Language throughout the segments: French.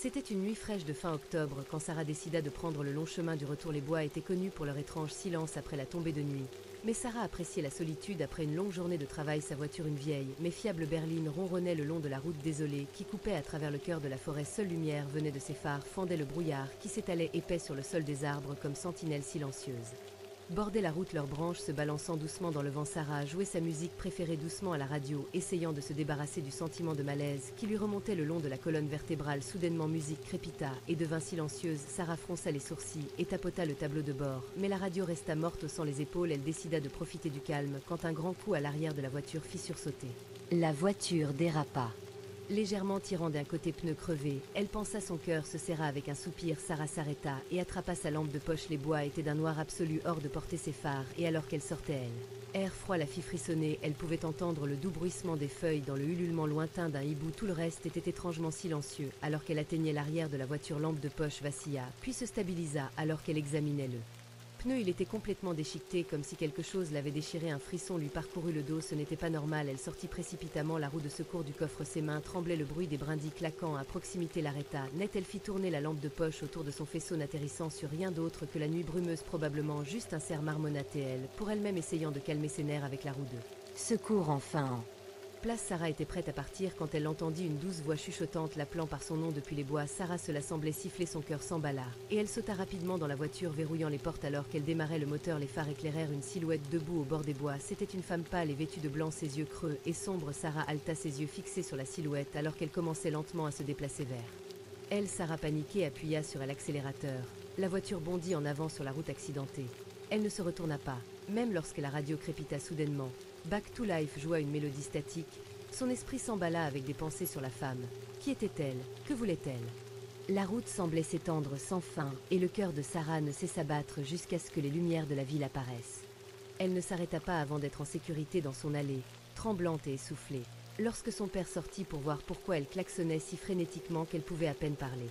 C'était une nuit fraîche de fin octobre quand Sarah décida de prendre le long chemin du retour. Les bois étaient connus pour leur étrange silence après la tombée de nuit. Mais Sarah appréciait la solitude après une longue journée de travail. Sa voiture, une vieille, mais fiable berline, ronronnait le long de la route désolée qui coupait à travers le cœur de la forêt. Seule lumière venait de ses phares, fendait le brouillard qui s'étalait épais sur le sol des arbres comme sentinelle silencieuse. Bordaient la route, leurs branches se balançant doucement dans le vent. Sarah jouait sa musique préférée doucement à la radio, essayant de se débarrasser du sentiment de malaise qui lui remontait le long de la colonne vertébrale. Soudainement, musique crépita et devint silencieuse. Sarah fronça les sourcils et tapota le tableau de bord, mais la radio resta morte. Haussant les épaules, elle décida de profiter du calme quand un grand coup à l'arrière de la voiture fit sursauter. La voiture dérapa. Légèrement tirant d'un côté pneu crevé, elle pensa, son cœur se serra avec un soupir. Sarah s'arrêta et attrapa sa lampe de poche. Les bois étaient d'un noir absolu, hors de portée ses phares, et alors qu'elle sortait, air froid la fit frissonner. Elle pouvait entendre le doux bruissement des feuilles dans le ululement lointain d'un hibou. Tout le reste était étrangement silencieux. Alors qu'elle atteignait l'arrière de la voiture, lampe de poche vacilla, puis se stabilisa alors qu'elle examinait le pneu. Il était complètement déchiqueté, comme si quelque chose l'avait déchiré. Un frisson lui parcourut le dos. Ce n'était pas normal. Elle sortit précipitamment la roue de secours du coffre. Ses mains tremblaient. Le bruit des brindilles claquant à proximité l'arrêta net. Elle fit tourner la lampe de poche autour de son faisceau, n'atterrissant sur rien d'autre que la nuit brumeuse. Probablement juste un cerf, marmonnatait elle pour elle-même, essayant de calmer ses nerfs avec la roue de secours. Enfin place. Sarah était prête à partir quand elle entendit une douce voix chuchotante l'appelant par son nom depuis les bois. Sarah, cela semblait siffler. Son cœur s'emballa et elle sauta rapidement dans la voiture, verrouillant les portes. Alors qu'elle démarrait le moteur, les phares éclairèrent une silhouette debout au bord des bois. C'était une femme pâle et vêtue de blanc, ses yeux creux et sombres. Sarah halta, ses yeux fixés sur la silhouette alors qu'elle commençait lentement à se déplacer vers elle. Sarah, paniquée, appuya sur l'accélérateur. La voiture bondit en avant sur la route accidentée. Elle ne se retourna pas, même lorsque la radio crépita soudainement. Back to Life joua une mélodie statique. Son esprit s'emballa avec des pensées sur la femme. Qui était-elle? Que voulait-elle? La route semblait s'étendre sans fin, et le cœur de Sarah ne cessa battre jusqu'à ce que les lumières de la ville apparaissent. Elle ne s'arrêta pas avant d'être en sécurité dans son allée, tremblante et essoufflée, lorsque son père sortit pour voir pourquoi elle klaxonnait si frénétiquement qu'elle pouvait à peine parler.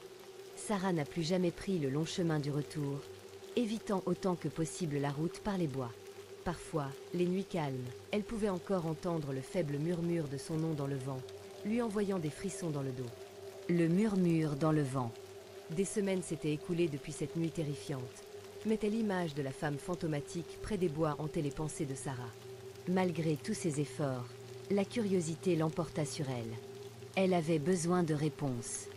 Sarah n'a plus jamais pris le long chemin du retour, évitant autant que possible la route par les bois. Parfois, les nuits calmes, elle pouvait encore entendre le faible murmure de son nom dans le vent, lui envoyant des frissons dans le dos. Le murmure dans le vent. Des semaines s'étaient écoulées depuis cette nuit terrifiante, mais l'image de la femme fantomatique près des bois hantait les pensées de Sarah. Malgré tous ses efforts, la curiosité l'emporta sur elle. Elle avait besoin de réponses.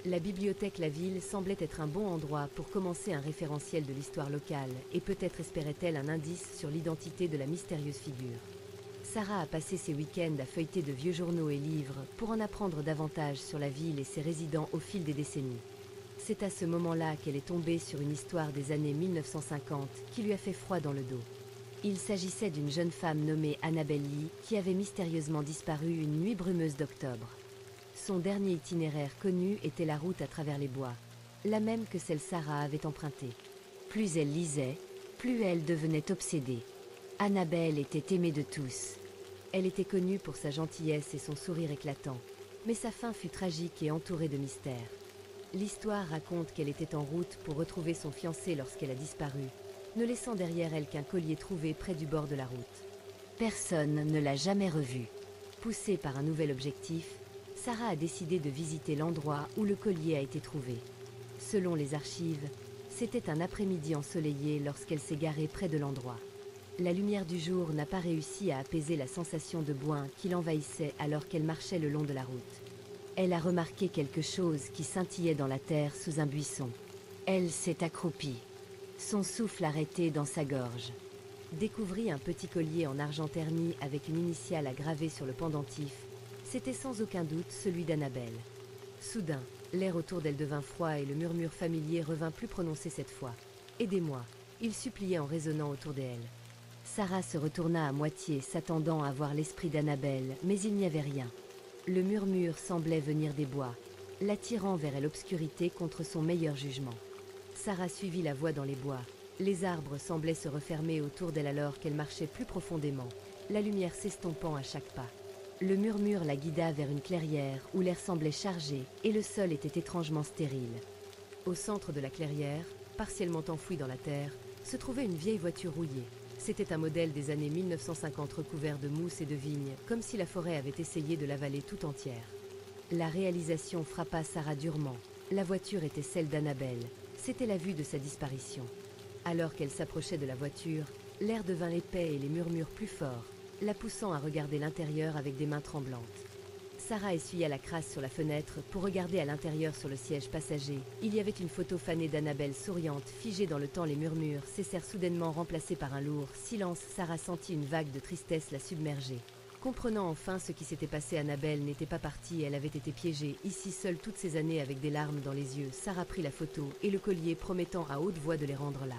La bibliothèque, la ville, semblait être un bon endroit pour commencer un référentiel de l'histoire locale, et peut-être espérait-elle un indice sur l'identité de la mystérieuse figure. Sarah a passé ses week-ends à feuilleter de vieux journaux et livres pour en apprendre davantage sur la ville et ses résidents au fil des décennies. C'est à ce moment-là qu'elle est tombée sur une histoire des années 1950 qui lui a fait froid dans le dos. Il s'agissait d'une jeune femme nommée Annabelle Lee qui avait mystérieusement disparu une nuit brumeuse d'octobre. Son dernier itinéraire connu était la route à travers les bois, la même que celle Sarah avait empruntée. Plus elle lisait, plus elle devenait obsédée. Annabelle était aimée de tous. Elle était connue pour sa gentillesse et son sourire éclatant, mais sa fin fut tragique et entourée de mystères. L'histoire raconte qu'elle était en route pour retrouver son fiancé lorsqu'elle a disparu, ne laissant derrière elle qu'un collier trouvé près du bord de la route. Personne ne l'a jamais revu. Poussée par un nouvel objectif, Sarah a décidé de visiter l'endroit où le collier a été trouvé. Selon les archives, c'était un après-midi ensoleillé lorsqu'elle s'est garée près de l'endroit. La lumière du jour n'a pas réussi à apaiser la sensation de boin qui l'envahissait alors qu'elle marchait le long de la route. Elle a remarqué quelque chose qui scintillait dans la terre sous un buisson. Elle s'est accroupie, son souffle arrêté dans sa gorge. Découvrit un petit collier en argent terni avec une initiale à graver sur le pendentif. C'était sans aucun doute celui d'Annabelle. Soudain, l'air autour d'elle devint froid et le murmure familier revint plus prononcé cette fois. « Aidez-moi !» il suppliait en résonnant autour d'elle. Sarah se retourna à moitié, s'attendant à voir l'esprit d'Annabelle, mais il n'y avait rien. Le murmure semblait venir des bois, l'attirant vers l'obscurité contre son meilleur jugement. Sarah suivit la voix dans les bois. Les arbres semblaient se refermer autour d'elle alors qu'elle marchait plus profondément, la lumière s'estompant à chaque pas. Le murmure la guida vers une clairière où l'air semblait chargé et le sol était étrangement stérile. Au centre de la clairière, partiellement enfouie dans la terre, se trouvait une vieille voiture rouillée. C'était un modèle des années 1950 recouvert de mousse et de vignes, comme si la forêt avait essayé de l'avaler tout entière. La réalisation frappa Sarah durement. La voiture était celle d'Annabelle. C'était la vue de sa disparition. Alors qu'elle s'approchait de la voiture, l'air devint épais et les murmures plus forts, la poussant à regarder l'intérieur avec des mains tremblantes. Sarah essuya la crasse sur la fenêtre pour regarder à l'intérieur sur le siège passager. Il y avait une photo fanée d'Annabelle souriante, figée dans le temps. Les murmures cessèrent soudainement, remplacés par un lourd silence. Sarah sentit une vague de tristesse la submerger. Comprenant enfin ce qui s'était passé, Annabelle n'était pas partie, elle avait été piégée, ici seule toutes ces années avec des larmes dans les yeux. Sarah prit la photo et le collier, promettant à haute voix de les rendre là.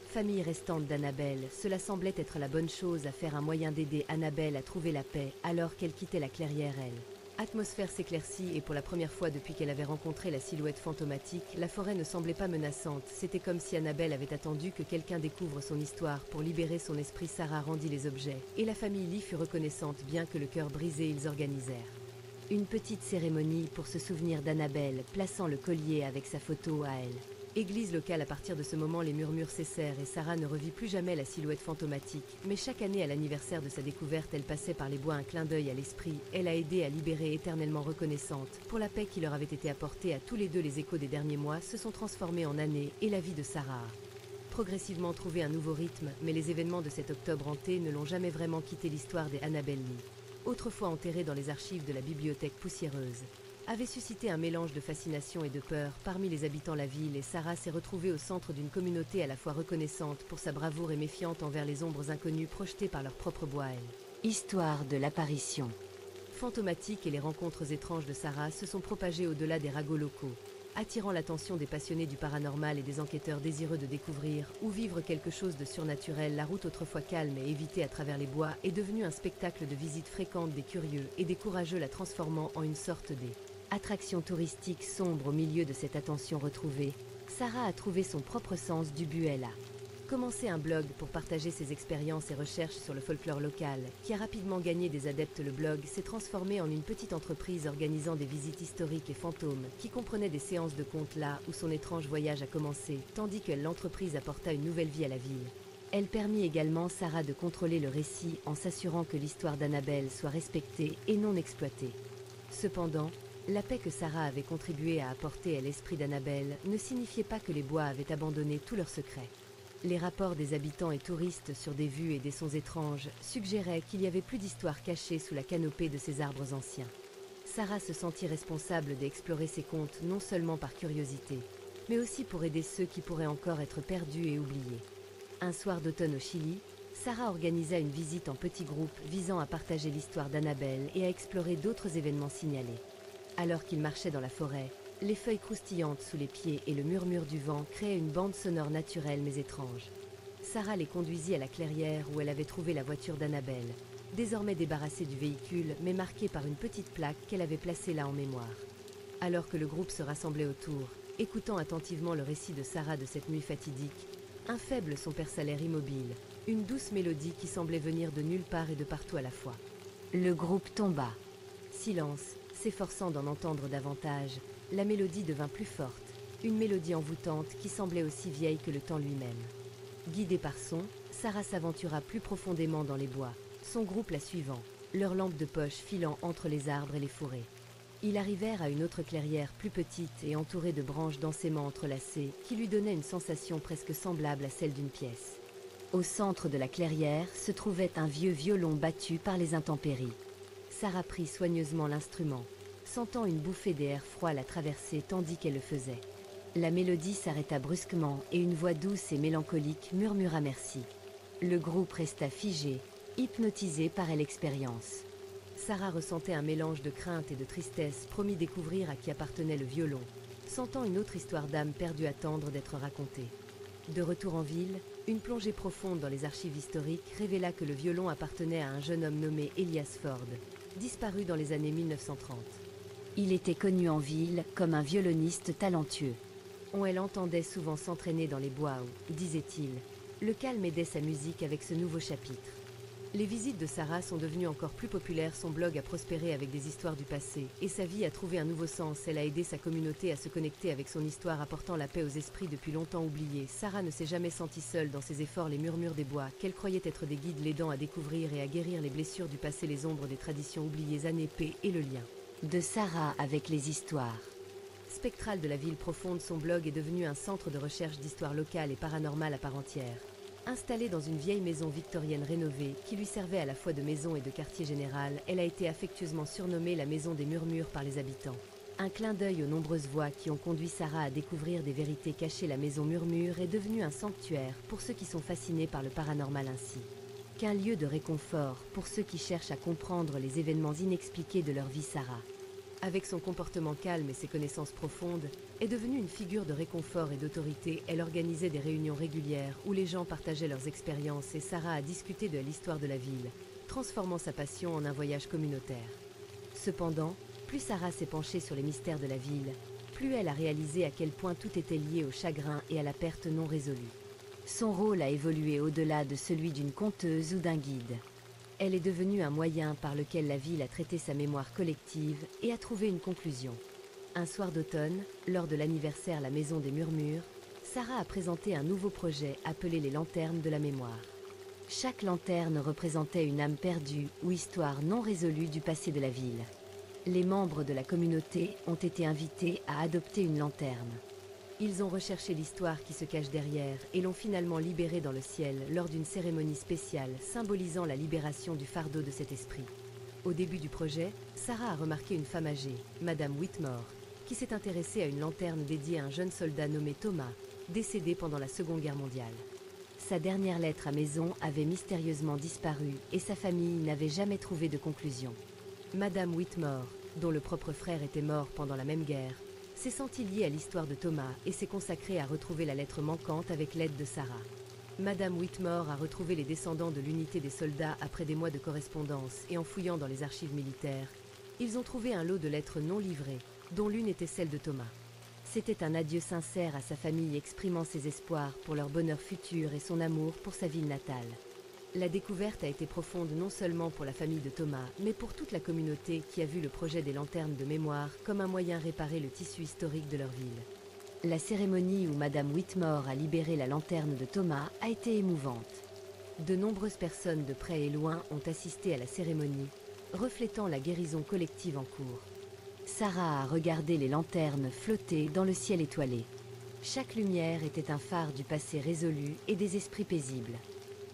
Famille restante d'Annabelle, cela semblait être la bonne chose à faire, un moyen d'aider Annabelle à trouver la paix alors qu'elle quittait la clairière, elle. Atmosphère s'éclaircit et pour la première fois depuis qu'elle avait rencontré la silhouette fantomatique, la forêt ne semblait pas menaçante. C'était comme si Annabelle avait attendu que quelqu'un découvre son histoire pour libérer son esprit. Sarah rendit les objets et la famille Lee fut reconnaissante. Bien que le cœur brisé, ils organisèrent une petite cérémonie pour se souvenir d'Annabelle, plaçant le collier avec sa photo à elle. Église locale. À partir de ce moment, les murmures cessèrent et Sarah ne revit plus jamais la silhouette fantomatique. Mais chaque année, à l'anniversaire de sa découverte, elle passait par les bois, un clin d'œil à l'esprit. Elle a aidé à libérer, éternellement reconnaissante pour la paix qui leur avait été apportée à tous les deux. Les échos des derniers mois se sont transformés en années et la vie de Sarah a progressivement trouvé un nouveau rythme, mais les événements de cet octobre hanté ne l'ont jamais vraiment quitté. L'histoire des Annabelle Lee, autrefois enterrée dans les archives de la bibliothèque poussiéreuse, avait suscité un mélange de fascination et de peur parmi les habitants de la ville, et Sarah s'est retrouvée au centre d'une communauté à la fois reconnaissante pour sa bravoure et méfiante envers les ombres inconnues projetées par leur propre bois. Histoire de l'apparition fantomatique et les rencontres étranges de Sarah se sont propagées au-delà des ragots locaux, attirant l'attention des passionnés du paranormal et des enquêteurs désireux de découvrir ou vivre quelque chose de surnaturel. La route, autrefois calme et évitée à travers les bois, est devenue un spectacle de visite fréquente des curieux et des courageux, la transformant en une sorte d'attraction touristique sombre. Au milieu de cette attention retrouvée, Sarah a trouvé son propre sens du but. Elle a commencé un blog pour partager ses expériences et recherches sur le folklore local, qui a rapidement gagné des adeptes. Le blog s'est transformé en une petite entreprise organisant des visites historiques et fantômes, qui comprenaient des séances de contes là où son étrange voyage a commencé, tandis que l'entreprise apporta une nouvelle vie à la ville. Elle permit également Sarah de contrôler le récit en s'assurant que l'histoire d'Annabelle soit respectée et non exploitée. Cependant, la paix que Sarah avait contribué à apporter à l'esprit d'Annabelle ne signifiait pas que les bois avaient abandonné tous leurs secrets. Les rapports des habitants et touristes sur des vues et des sons étranges suggéraient qu'il y avait plus d'histoires cachées sous la canopée de ces arbres anciens. Sarah se sentit responsable d'explorer ces contes non seulement par curiosité, mais aussi pour aider ceux qui pourraient encore être perdus et oubliés. Un soir d'automne au Chili, Sarah organisa une visite en petit groupe visant à partager l'histoire d'Annabelle et à explorer d'autres événements signalés. Alors qu'ils marchaient dans la forêt, les feuilles croustillantes sous les pieds et le murmure du vent créaient une bande sonore naturelle mais étrange. Sarah les conduisit à la clairière où elle avait trouvé la voiture d'Annabelle, désormais débarrassée du véhicule mais marquée par une petite plaque qu'elle avait placée là en mémoire. Alors que le groupe se rassemblait autour, écoutant attentivement le récit de Sarah de cette nuit fatidique, un faible son perça l'air immobile, une douce mélodie qui semblait venir de nulle part et de partout à la fois. Le groupe tomba. Silence, s'efforçant d'en entendre davantage. La mélodie devint plus forte, une mélodie envoûtante qui semblait aussi vieille que le temps lui-même. Guidée par son, Sarah s'aventura plus profondément dans les bois, son groupe la suivant, leurs lampes de poche filant entre les arbres et les fourrés. Ils arrivèrent à une autre clairière plus petite et entourée de branches densément entrelacées qui lui donnaient une sensation presque semblable à celle d'une pièce. Au centre de la clairière se trouvait un vieux violon battu par les intempéries. Sarah prit soigneusement l'instrument, sentant une bouffée d'air froid la traverser tandis qu'elle le faisait. La mélodie s'arrêta brusquement et une voix douce et mélancolique murmura merci. Le groupe resta figé, hypnotisé par l'expérience. Sarah ressentait un mélange de crainte et de tristesse, promit découvrir à qui appartenait le violon, sentant une autre histoire d'âme perdue attendre d'être racontée. De retour en ville, une plongée profonde dans les archives historiques révéla que le violon appartenait à un jeune homme nommé Elias Ford, disparu dans les années 1930. Il était connu en ville comme un violoniste talentueux. On l'entendait souvent s'entraîner dans les bois où, disait-il, le calme aidait sa musique. Avec ce nouveau chapitre, les visites de Sarah sont devenues encore plus populaires, son blog a prospéré avec des histoires du passé, et sa vie a trouvé un nouveau sens. Elle a aidé sa communauté à se connecter avec son histoire, apportant la paix aux esprits depuis longtemps oubliés. Sarah ne s'est jamais sentie seule dans ses efforts. Les murmures des bois, qu'elle croyait être des guides l'aidant à découvrir et à guérir les blessures du passé, les ombres des traditions oubliées, années paix et le lien de Sarah avec les histoires. Spectral de la ville profonde, son blog est devenu un centre de recherche d'histoire locale et paranormale à part entière. Installée dans une vieille maison victorienne rénovée, qui lui servait à la fois de maison et de quartier général, elle a été affectueusement surnommée la Maison des Murmures par les habitants. Un clin d'œil aux nombreuses voix qui ont conduit Sarah à découvrir des vérités cachées, la Maison Murmure est devenue un sanctuaire pour ceux qui sont fascinés par le paranormal, ainsi qu'un lieu de réconfort pour ceux qui cherchent à comprendre les événements inexpliqués de leur vie. Sarah, avec son comportement calme et ses connaissances profondes, est devenue une figure de réconfort et d'autorité. Elle organisait des réunions régulières où les gens partageaient leurs expériences et Sarah a discuté de l'histoire de la ville, transformant sa passion en un voyage communautaire. Cependant, plus Sarah s'est penchée sur les mystères de la ville, plus elle a réalisé à quel point tout était lié au chagrin et à la perte non résolue. Son rôle a évolué au-delà de celui d'une conteuse ou d'un guide. Elle est devenue un moyen par lequel la ville a traité sa mémoire collective et a trouvé une conclusion. Un soir d'automne, lors de l'anniversaire La Maison des Murmures, Sarah a présenté un nouveau projet appelé les Lanternes de la Mémoire. Chaque lanterne représentait une âme perdue ou histoire non résolue du passé de la ville. Les membres de la communauté ont été invités à adopter une lanterne. Ils ont recherché l'histoire qui se cache derrière et l'ont finalement libérée dans le ciel lors d'une cérémonie spéciale symbolisant la libération du fardeau de cet esprit. Au début du projet, Sarah a remarqué une femme âgée, Madame Whitmore, qui s'est intéressée à une lanterne dédiée à un jeune soldat nommé Thomas, décédé pendant la Seconde Guerre mondiale. Sa dernière lettre à maison avait mystérieusement disparu et sa famille n'avait jamais trouvé de conclusion. Madame Whitmore, dont le propre frère était mort pendant la même guerre, s'est sentie liée à l'histoire de Thomas et s'est consacrée à retrouver la lettre manquante avec l'aide de Sarah. Madame Whitmore a retrouvé les descendants de l'unité des soldats après des mois de correspondance et en fouillant dans les archives militaires, ils ont trouvé un lot de lettres non livrées, dont l'une était celle de Thomas. C'était un adieu sincère à sa famille exprimant ses espoirs pour leur bonheur futur et son amour pour sa ville natale. La découverte a été profonde non seulement pour la famille de Thomas, mais pour toute la communauté qui a vu le projet des lanternes de mémoire comme un moyen de réparer le tissu historique de leur ville. La cérémonie où Madame Whitmore a libéré la lanterne de Thomas a été émouvante. De nombreuses personnes de près et loin ont assisté à la cérémonie, reflétant la guérison collective en cours. Sarah a regardé les lanternes flotter dans le ciel étoilé. Chaque lumière était un phare du passé résolu et des esprits paisibles.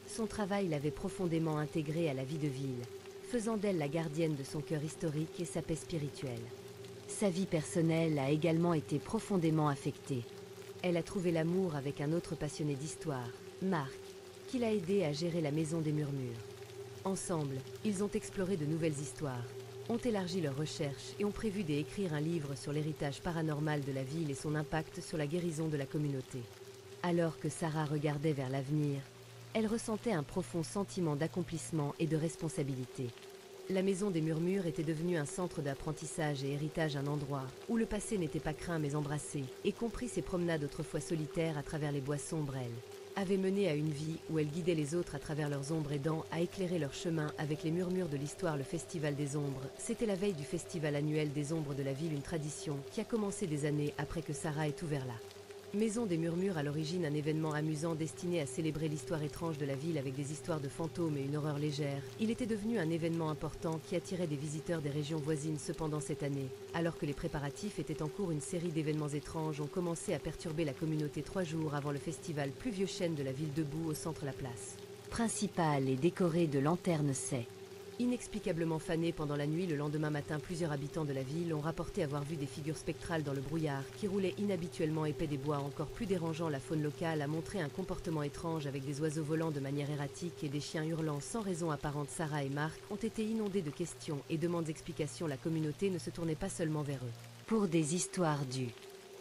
Son travail l'avait profondément intégrée à la vie de ville, faisant d'elle la gardienne de son cœur historique et sa paix spirituelle. Sa vie personnelle a également été profondément affectée. Elle a trouvé l'amour avec un autre passionné d'histoire, Marc, qui l'a aidé à gérer la Maison des Murmures. Ensemble, ils ont exploré de nouvelles histoires, ont élargi leurs recherches et ont prévu d'écrire un livre sur l'héritage paranormal de la ville et son impact sur la guérison de la communauté. Alors que Sarah regardait vers l'avenir, elle ressentait un profond sentiment d'accomplissement et de responsabilité. La Maison des Murmures était devenue un centre d'apprentissage et héritage, un endroit où le passé n'était pas craint mais embrassé, y compris ses promenades autrefois solitaires à travers les bois sombres. Elle avait mené à une vie où elle guidait les autres à travers leurs ombres, aidant à éclairer leur chemin avec les murmures de l'histoire. Le Festival des Ombres, c'était la veille du festival annuel des ombres de la ville, une tradition qui a commencé des années après que Sarah ait ouvert là. Maison des Murmures, à l'origine un événement amusant destiné à célébrer l'histoire étrange de la ville avec des histoires de fantômes et une horreur légère, il était devenu un événement important qui attirait des visiteurs des régions voisines. Cependant, cette année, alors que les préparatifs étaient en cours, une série d'événements étranges ont commencé à perturber la communauté. 3 jours avant le festival, pluvieux chênes de la ville debout au centre, la place principale est décorée de lanternes inexplicablement fanées pendant la nuit. Le lendemain matin, plusieurs habitants de la ville ont rapporté avoir vu des figures spectrales dans le brouillard qui roulaient inhabituellement épais. Des bois encore plus dérangeants, la faune locale a montré un comportement étrange avec des oiseaux volant de manière erratique et des chiens hurlant sans raison apparente. Sarah et Marc ont été inondés de questions et demandent d'explications. La communauté ne se tournait pas seulement vers eux pour des histoires du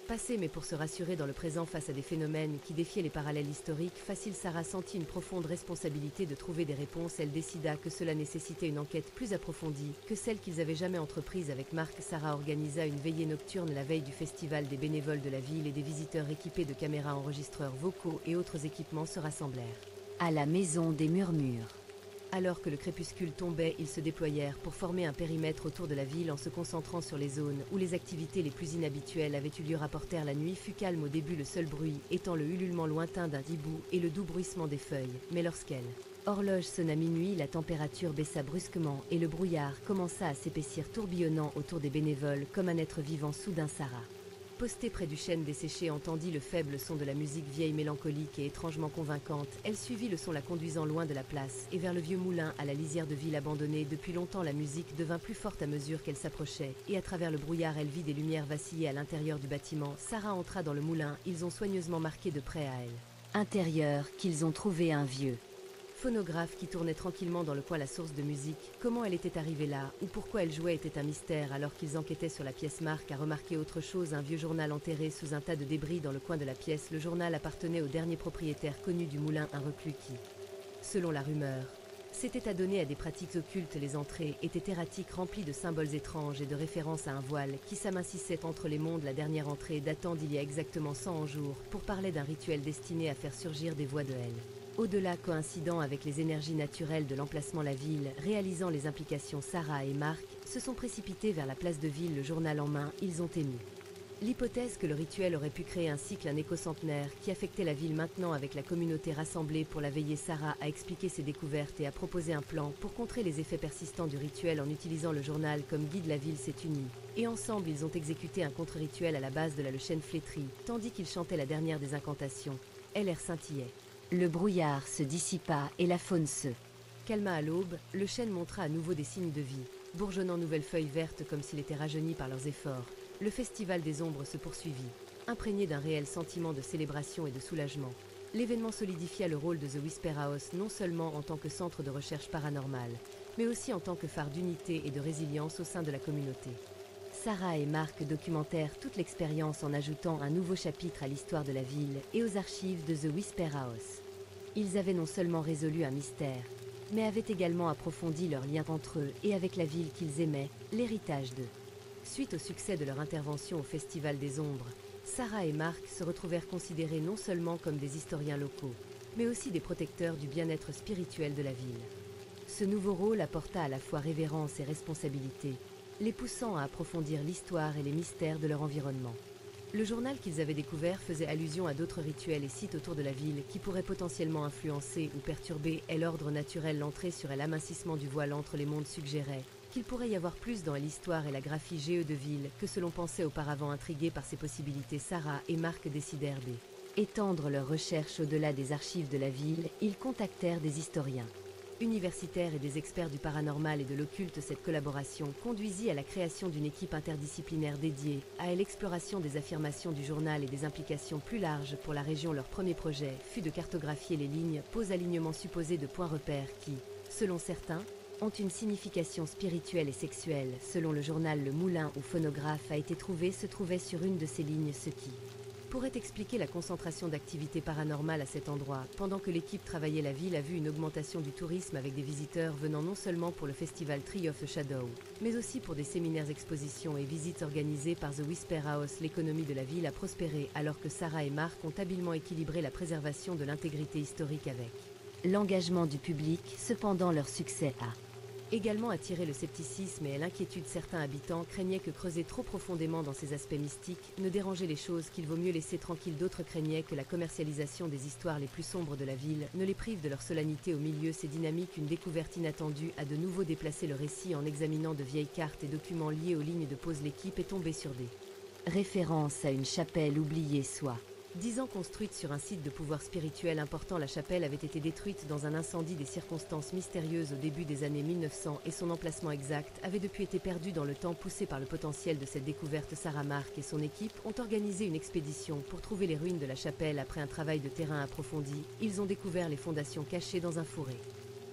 passé, mais pour se rassurer dans le présent face à des phénomènes qui défiaient les parallèles historiques. Facile, Sarah sentit une profonde responsabilité de trouver des réponses. Elle décida que cela nécessitait une enquête plus approfondie que celle qu'ils avaient jamais entreprise avec Marc. Sarah organisa une veillée nocturne la veille du festival. Des bénévoles de la ville et des visiteurs équipés de caméras, enregistreurs vocaux et autres équipements se rassemblèrent à la Maison des Murmures. Alors que le crépuscule tombait, ils se déployèrent pour former un périmètre autour de la ville en se concentrant sur les zones où les activités les plus inhabituelles avaient eu lieu. Rapportèrent la nuit fut calme au début, le seul bruit étant le ululement lointain d'un hibou et le doux bruissement des feuilles. Mais lorsqu'elle horloge sonna minuit, la température baissa brusquement et le brouillard commença à s'épaissir, tourbillonnant autour des bénévoles comme un être vivant. Soudain, Sarah Postée près du chêne desséché, entendit le faible son de la musique vieille, mélancolique et étrangement convaincante. Elle suivit le son la conduisant loin de la place et vers le vieux moulin à la lisière de ville abandonnée. Depuis longtemps, la musique devint plus forte à mesure qu'elle s'approchait, et à travers le brouillard, elle vit des lumières vaciller à l'intérieur du bâtiment. Sarah entra dans le moulin, ils ont soigneusement marqué de près à elle. Intérieur, qu'ils ont trouvé un vieux phonographe qui tournait tranquillement dans le coin la source de musique. Comment elle était arrivée là, ou pourquoi elle jouait était un mystère. Alors qu'ils enquêtaient sur la pièce, Mark a remarqué autre chose, un vieux journal enterré sous un tas de débris dans le coin de la pièce. Le journal appartenait au dernier propriétaire connu du moulin, un reclus qui, selon la rumeur, s'était adonné à des pratiques occultes. Les entrées étaient erratiques, remplies de symboles étranges et de références à un voile qui s'amincissait entre les mondes. La dernière entrée, datant d'il y a exactement 100 jours, pour parler d'un rituel destiné à faire surgir des voix de haine. Au-delà, coïncidant avec les énergies naturelles de l'emplacement, la ville, réalisant les implications, Sarah et Mark se sont précipités vers la place de ville, le journal en main. Ils ont émis l'hypothèse que le rituel aurait pu créer un cycle, un éco-centenaire qui affectait la ville. Maintenant, avec la communauté rassemblée pour la veiller, Sarah a expliqué ses découvertes et a proposé un plan pour contrer les effets persistants du rituel en utilisant le journal comme guide. La ville s'est unie et ensemble ils ont exécuté un contre-rituel à la base de la chêne flétrie, tandis qu'ils chantaient la dernière des incantations. L'air scintillait. Le brouillard se dissipa et la faune se calma. À l'aube, le chêne montra à nouveau des signes de vie, bourgeonnant nouvelles feuilles vertes comme s'il était rajeuni par leurs efforts. Le festival des ombres se poursuivit, imprégné d'un réel sentiment de célébration et de soulagement. L'événement solidifia le rôle de The Whisper House, non seulement en tant que centre de recherche paranormale, mais aussi en tant que phare d'unité et de résilience au sein de la communauté. Sarah et Mark documentèrent toute l'expérience en ajoutant un nouveau chapitre à l'histoire de la ville et aux archives de The Whisper House. Ils avaient non seulement résolu un mystère, mais avaient également approfondi leurs liens entre eux et avec la ville qu'ils aimaient, l'héritage d'eux. Suite au succès de leur intervention au Festival des Ombres, Sarah et Mark se retrouvèrent considérés non seulement comme des historiens locaux, mais aussi des protecteurs du bien-être spirituel de la ville. Ce nouveau rôle apporta à la fois révérence et responsabilité, les poussant à approfondir l'histoire et les mystères de leur environnement. Le journal qu'ils avaient découvert faisait allusion à d'autres rituels et sites autour de la ville qui pourraient potentiellement influencer ou perturber l'ordre naturel. L'entrée sur l'amincissement du voile entre les mondes suggérait qu'il pourrait y avoir plus dans l'histoire et la graphie de ville que ce l'on pensait auparavant. Intrigués par ces possibilités, Sarah et Mark décidèrent d'étendre leurs recherches au-delà des archives de la ville. Ils contactèrent des historiens universitaires et des experts du paranormal et de l'occulte. Cette collaboration conduisit à la création d'une équipe interdisciplinaire dédiée à l'exploration des affirmations du journal et des implications plus larges pour la région. Leur premier projet fut de cartographier les lignes, alignements supposés de points repères qui, selon certains, ont une signification spirituelle et sexuelle. Selon le journal, le moulin où phonographe a été trouvé se trouvait sur une de ces lignes, ce qui pourrait expliquer la concentration d'activités paranormales à cet endroit. Pendant que l'équipe travaillait, la ville a vu une augmentation du tourisme avec des visiteurs venant non seulement pour le festival Tree of the Shadow, mais aussi pour des séminaires, expositions et visites organisées par The Whisper House. L'économie de la ville a prospéré alors que Sarah et Mark ont habilement équilibré la préservation de l'intégrité historique avec l'engagement du public. Cependant, leur succès a également attiré le scepticisme et l'inquiétude. Certains habitants craignaient que creuser trop profondément dans ces aspects mystiques ne dérangeait les choses, qu'il vaut mieux laisser tranquilles. D'autres craignaient que la commercialisation des histoires les plus sombres de la ville ne les prive de leur solennité. Au milieu, c'est dynamique. Une découverte inattendue a de nouveau déplacé le récit. En examinant de vieilles cartes et documents liés aux lignes de pause, l'équipe est tombée sur des références à une chapelle oubliée, soit 10 ans construite sur un site de pouvoir spirituel important. La chapelle avait été détruite dans un incendie. Des circonstances mystérieuses au début des années 1900 et son emplacement exact avait depuis été perdu dans le temps. Poussé par le potentiel de cette découverte, Sarah, Mark et son équipe ont organisé une expédition pour trouver les ruines de la chapelle. Après un travail de terrain approfondi, ils ont découvert les fondations cachées dans un fourré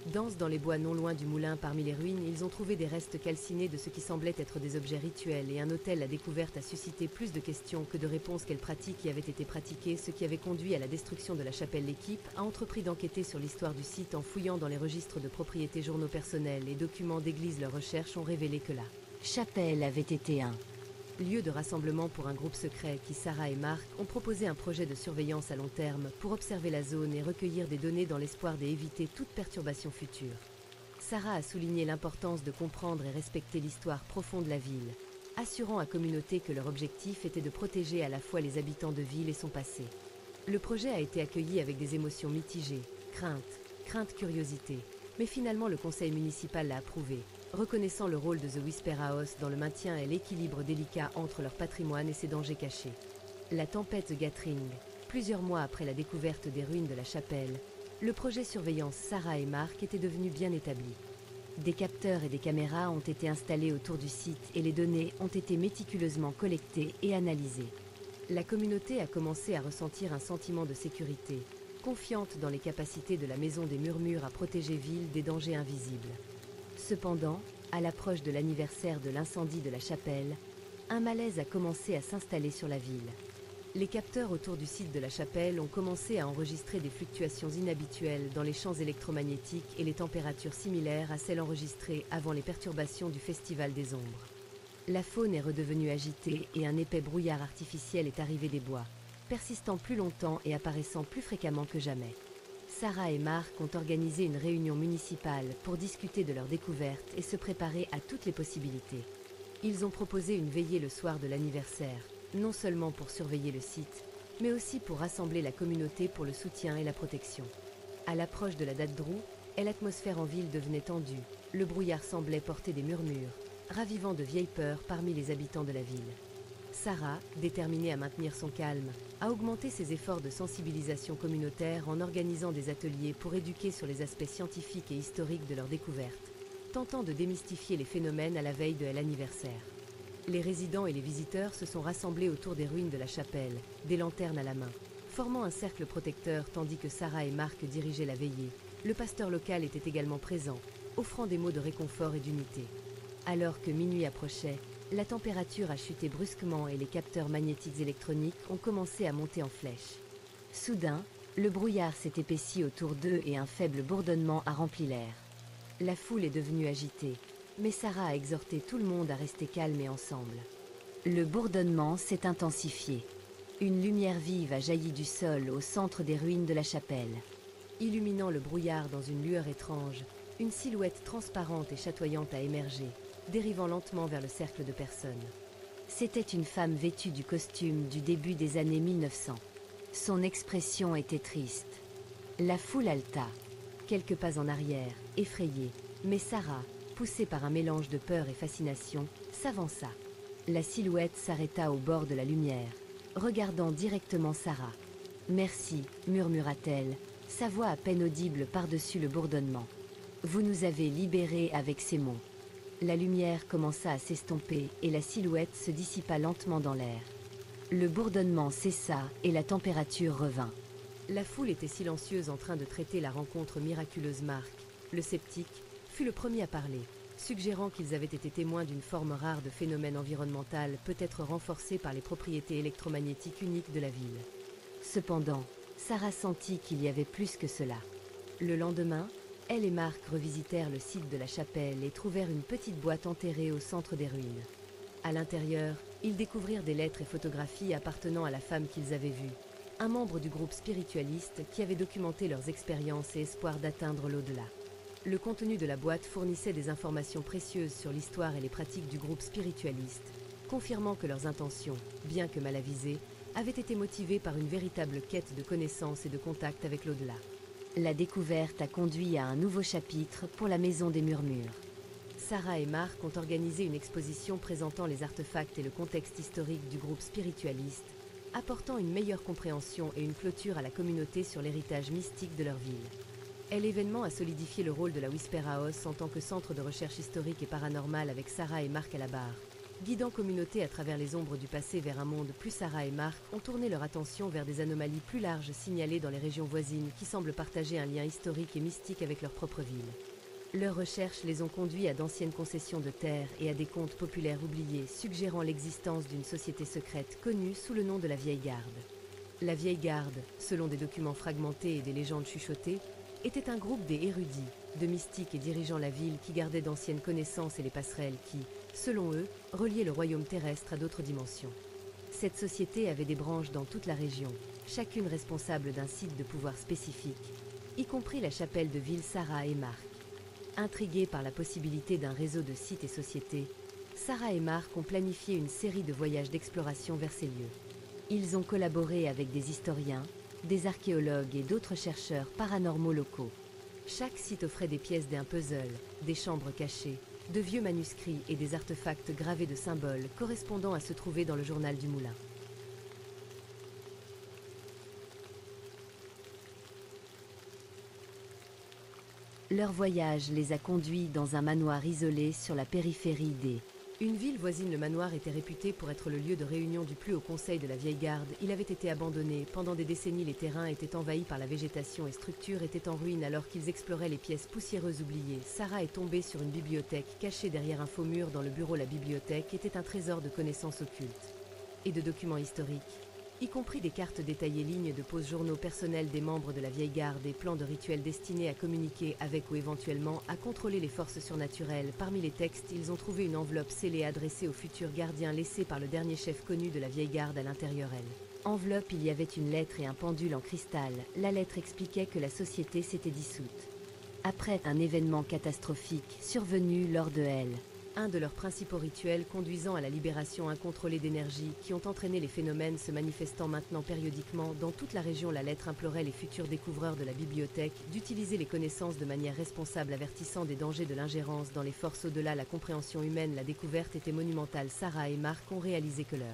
dense dans les bois non loin du moulin. Parmi les ruines, ils ont trouvé des restes calcinés de ce qui semblait être des objets rituels et un autel. La découverte a suscité plus de questions que de réponses. Quelles pratiques y avaient été pratiquées, ce qui avait conduit à la destruction de la chapelle? L'équipe a entrepris d'enquêter sur l'histoire du site en fouillant dans les registres de propriété, journaux personnels et documents d'église. Leurs recherches ont révélé que la chapelle avait été un lieu de rassemblement pour un groupe secret qui, Sarah et Mark, ont proposé un projet de surveillance à long terme pour observer la zone et recueillir des données dans l'espoir d'éviter toute perturbation future. Sarah a souligné l'importance de comprendre et respecter l'histoire profonde de la ville, assurant à la communauté que leur objectif était de protéger à la fois les habitants de ville et son passé. Le projet a été accueilli avec des émotions mitigées, crainte, curiosité, mais finalement le conseil municipal l'a approuvé, reconnaissant le rôle de The Whisper House dans le maintien et l'équilibre délicat entre leur patrimoine et ses dangers cachés. La tempête The Gathering. Plusieurs mois après la découverte des ruines de la chapelle, le projet surveillance Sarah et Mark était devenu bien établi. Des capteurs et des caméras ont été installés autour du site et les données ont été méticuleusement collectées et analysées. La communauté a commencé à ressentir un sentiment de sécurité, confiante dans les capacités de la Maison des Murmures à protéger Ville des dangers invisibles. Cependant, à l'approche de l'anniversaire de l'incendie de la chapelle, un malaise a commencé à s'installer sur la ville. Les capteurs autour du site de la chapelle ont commencé à enregistrer des fluctuations inhabituelles dans les champs électromagnétiques et les températures similaires à celles enregistrées avant les perturbations du Festival des Ombres. La faune est redevenue agitée et un épais brouillard artificiel est arrivé des bois, persistant plus longtemps et apparaissant plus fréquemment que jamais. Sarah et Mark ont organisé une réunion municipale pour discuter de leur découverte et se préparer à toutes les possibilités. Ils ont proposé une veillée le soir de l'anniversaire, non seulement pour surveiller le site, mais aussi pour rassembler la communauté pour le soutien et la protection. À l'approche de la date Drew, l'atmosphère en ville devenait tendue, le brouillard semblait porter des murmures, ravivant de vieilles peurs parmi les habitants de la ville. Sarah, déterminée à maintenir son calme, a augmenté ses efforts de sensibilisation communautaire en organisant des ateliers pour éduquer sur les aspects scientifiques et historiques de leur découverte, tentant de démystifier les phénomènes à la veille de l'anniversaire. Les résidents et les visiteurs se sont rassemblés autour des ruines de la chapelle, des lanternes à la main, formant un cercle protecteur tandis que Sarah et Mark dirigeaient la veillée. Le pasteur local était également présent, offrant des mots de réconfort et d'unité. Alors que minuit approchait, la température a chuté brusquement et les capteurs magnétiques électroniques ont commencé à monter en flèche. Soudain, le brouillard s'est épaissi autour d'eux et un faible bourdonnement a rempli l'air. La foule est devenue agitée, mais Sarah a exhorté tout le monde à rester calme et ensemble. Le bourdonnement s'est intensifié. Une lumière vive a jailli du sol au centre des ruines de la chapelle. Illuminant le brouillard dans une lueur étrange, une silhouette transparente et chatoyante a émergé, dérivant lentement vers le cercle de personnes. C'était une femme vêtue du costume du début des années 1900. Son expression était triste. La foule haleta, quelques pas en arrière, effrayée, mais Sarah, poussée par un mélange de peur et fascination, s'avança. La silhouette s'arrêta au bord de la lumière, regardant directement Sarah. « Merci », murmura-t-elle, sa voix à peine audible par-dessus le bourdonnement. « Vous nous avez libérés avec ces mots. » La lumière commença à s'estomper et la silhouette se dissipa lentement dans l'air. Le bourdonnement cessa et la température revint. La foule était silencieuse en train de traiter la rencontre miraculeuse. Mark, le sceptique, fut le premier à parler, suggérant qu'ils avaient été témoins d'une forme rare de phénomène environnemental peut-être renforcée par les propriétés électromagnétiques uniques de la ville. Cependant, Sarah sentit qu'il y avait plus que cela. Le lendemain, elle et Mark revisitèrent le site de la chapelle et trouvèrent une petite boîte enterrée au centre des ruines. À l'intérieur, ils découvrirent des lettres et photographies appartenant à la femme qu'ils avaient vue, un membre du groupe spiritualiste qui avait documenté leurs expériences et espoirs d'atteindre l'au-delà. Le contenu de la boîte fournissait des informations précieuses sur l'histoire et les pratiques du groupe spiritualiste, confirmant que leurs intentions, bien que mal avisées, avaient été motivées par une véritable quête de connaissances et de contact avec l'au-delà. La découverte a conduit à un nouveau chapitre pour la Maison des Murmures. Sarah et Mark ont organisé une exposition présentant les artefacts et le contexte historique du groupe spiritualiste, apportant une meilleure compréhension et une clôture à la communauté sur l'héritage mystique de leur ville. L'événement a solidifié le rôle de la Whisper House en tant que centre de recherche historique et paranormale avec Sarah et Mark à la barre. Guidant communauté à travers les ombres du passé vers un monde plus, Sarah et Mark ont tourné leur attention vers des anomalies plus larges signalées dans les régions voisines qui semblent partager un lien historique et mystique avec leur propre ville. Leurs recherches les ont conduits à d'anciennes concessions de terre et à des contes populaires oubliés, suggérant l'existence d'une société secrète connue sous le nom de la Vieille Garde. La Vieille Garde, selon des documents fragmentés et des légendes chuchotées, était un groupe des érudits, de mystiques et dirigeant la ville qui gardaient d'anciennes connaissances et les passerelles qui, selon eux, reliaient le royaume terrestre à d'autres dimensions. Cette société avait des branches dans toute la région, chacune responsable d'un site de pouvoir spécifique, y compris la chapelle de ville Sarah et Mark. Intrigués par la possibilité d'un réseau de sites et sociétés, Sarah et Mark ont planifié une série de voyages d'exploration vers ces lieux. Ils ont collaboré avec des historiens, des archéologues et d'autres chercheurs paranormaux locaux. Chaque site offrait des pièces d'un puzzle, des chambres cachées, de vieux manuscrits et des artefacts gravés de symboles correspondant à se trouver dans le journal du moulin. Leur voyage les a conduits dans un manoir isolé sur la périphérie des... Une ville voisine, le manoir était réputé pour être le lieu de réunion du plus haut conseil de la vieille garde. Il avait été abandonné. Pendant des décennies, les terrains étaient envahis par la végétation et structures étaient en ruine alors qu'ils exploraient les pièces poussiéreuses oubliées. Sarah est tombée sur une bibliothèque cachée derrière un faux mur dans le bureau. La bibliothèque était un trésor de connaissances occultes et de documents historiques, y compris des cartes détaillées, lignes de pose-journaux personnels des membres de la vieille garde et plans de rituels destinés à communiquer avec ou éventuellement à contrôler les forces surnaturelles. Parmi les textes, ils ont trouvé une enveloppe scellée adressée aux futurs gardiens laissée par le dernier chef connu de la vieille garde à l'intérieur. Enveloppe, il y avait une lettre et un pendule en cristal. La lettre expliquait que la société s'était dissoute après un événement catastrophique survenu lors de elle. Un de leurs principaux rituels conduisant à la libération incontrôlée d'énergie qui ont entraîné les phénomènes se manifestant maintenant périodiquement dans toute la région. La lettre implorait les futurs découvreurs de la bibliothèque d'utiliser les connaissances de manière responsable, avertissant des dangers de l'ingérence dans les forces au-delà la compréhension humaine. La découverte était monumentale. Sarah et Mark ont réalisé que leur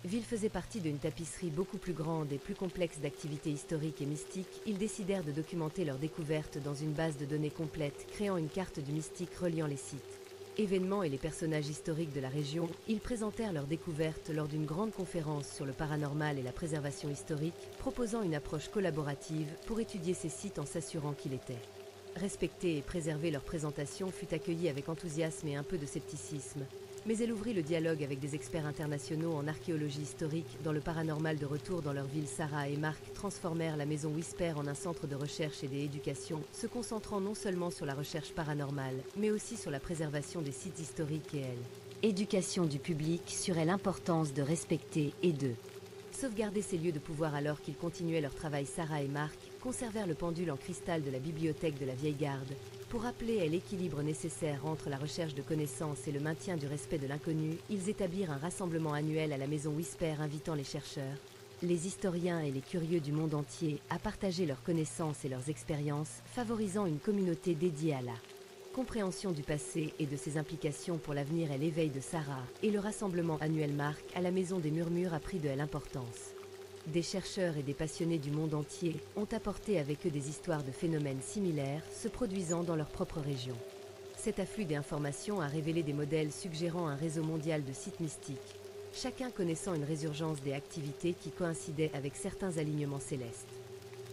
ville faisait partie d'une tapisserie beaucoup plus grande et plus complexe d'activités historiques et mystiques. Ils décidèrent de documenter leur découverte dans une base de données complète, créant une carte du mystique reliant les sites, événements et les personnages historiques de la région. Ils présentèrent leur découverte lors d'une grande conférence sur le paranormal et la préservation historique, proposant une approche collaborative pour étudier ces sites en s'assurant qu'il était respecté et préservé. Leur présentation fut accueillie avec enthousiasme et un peu de scepticisme, mais elle ouvrit le dialogue avec des experts internationaux en archéologie historique. Dans le paranormal, de retour dans leur ville, Sarah et Mark transformèrent la maison Whisper en un centre de recherche et d'éducation, se concentrant non seulement sur la recherche paranormale, mais aussi sur la préservation des sites historiques et éducation du public sur l'importance de respecter et de sauvegarder ces lieux de pouvoir. Alors qu'ils continuaient leur travail, Sarah et Mark conservèrent le pendule en cristal de la bibliothèque de la vieille garde pour rappeler l'équilibre nécessaire entre la recherche de connaissances et le maintien du respect de l'inconnu. Ils établirent un rassemblement annuel à la maison Whisper, invitant les chercheurs, les historiens et les curieux du monde entier à partager leurs connaissances et leurs expériences, favorisant une communauté dédiée à la compréhension du passé et de ses implications pour l'avenir. L'éveil de Sarah et le rassemblement annuel Mark à la maison des murmures a pris de l'importance. Des chercheurs et des passionnés du monde entier ont apporté avec eux des histoires de phénomènes similaires se produisant dans leur propre région. Cet afflux d'informations a révélé des modèles suggérant un réseau mondial de sites mystiques, chacun connaissant une résurgence des activités qui coïncidaient avec certains alignements célestes.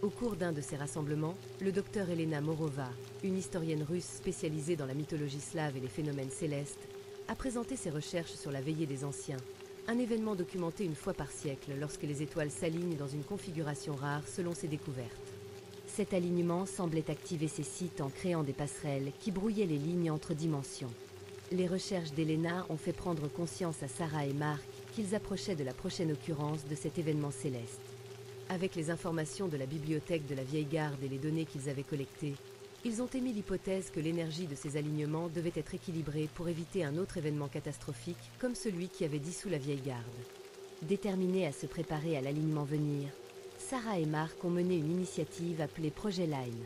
Au cours d'un de ces rassemblements, le docteur Elena Morova, une historienne russe spécialisée dans la mythologie slave et les phénomènes célestes, a présenté ses recherches sur la veillée des anciens, un événement documenté une fois par siècle lorsque les étoiles s'alignent dans une configuration rare selon ses découvertes. Cet alignement semblait activer ces sites en créant des passerelles qui brouillaient les lignes entre dimensions. Les recherches d'Elena ont fait prendre conscience à Sarah et Mark qu'ils approchaient de la prochaine occurrence de cet événement céleste. Avec les informations de la bibliothèque de la vieille garde et les données qu'ils avaient collectées, ils ont émis l'hypothèse que l'énergie de ces alignements devait être équilibrée pour éviter un autre événement catastrophique comme celui qui avait dissous la vieille garde. Déterminés à se préparer à l'alignement venir, Sarah et Mark ont mené une initiative appelée Projet Line.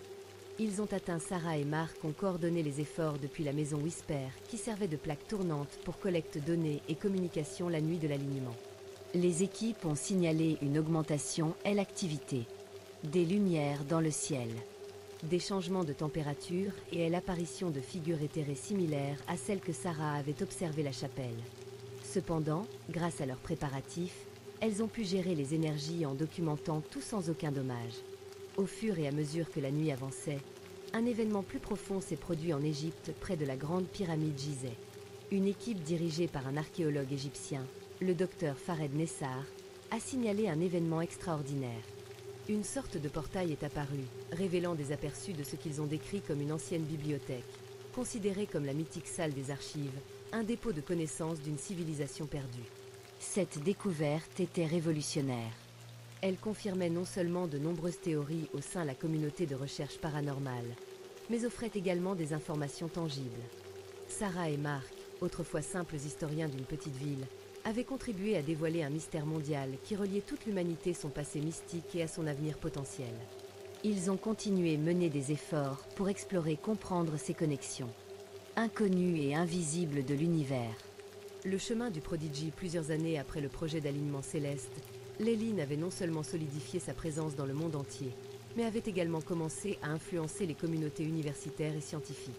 Ils ont atteint. Sarah et Mark ont coordonné les efforts depuis la maison Whisper, qui servait de plaque tournante pour collecte données et communication la nuit de l'alignement. Les équipes ont signalé une augmentation et l'activité des lumières dans le ciel, des changements de température et l'apparition de figures éthérées similaires à celles que Sarah avait observées à la chapelle. Cependant, grâce à leurs préparatifs, elles ont pu gérer les énergies en documentant tout sans aucun dommage. Au fur et à mesure que la nuit avançait, un événement plus profond s'est produit en Égypte, près de la grande pyramide Gizeh. Une équipe dirigée par un archéologue égyptien, le docteur Fared Nessar, a signalé un événement extraordinaire. Une sorte de portail est apparu, révélant des aperçus de ce qu'ils ont décrit comme une ancienne bibliothèque, considérée comme la mythique salle des archives, un dépôt de connaissances d'une civilisation perdue. Cette découverte était révolutionnaire. Elle confirmait non seulement de nombreuses théories au sein de la communauté de recherche paranormale, mais offrait également des informations tangibles. Sarah et Mark, autrefois simples historiens d'une petite ville, avaient contribué à dévoiler un mystère mondial qui reliait toute l'humanité, son passé mystique et à son avenir potentiel. Ils ont continué à mener des efforts pour explorer et comprendre ces connexions. inconnue et invisible de l'univers. Le chemin du Prodigy, plusieurs années après le projet d'alignement céleste, Lélyn avait non seulement solidifié sa présence dans le monde entier, mais avait également commencé à influencer les communautés universitaires et scientifiques.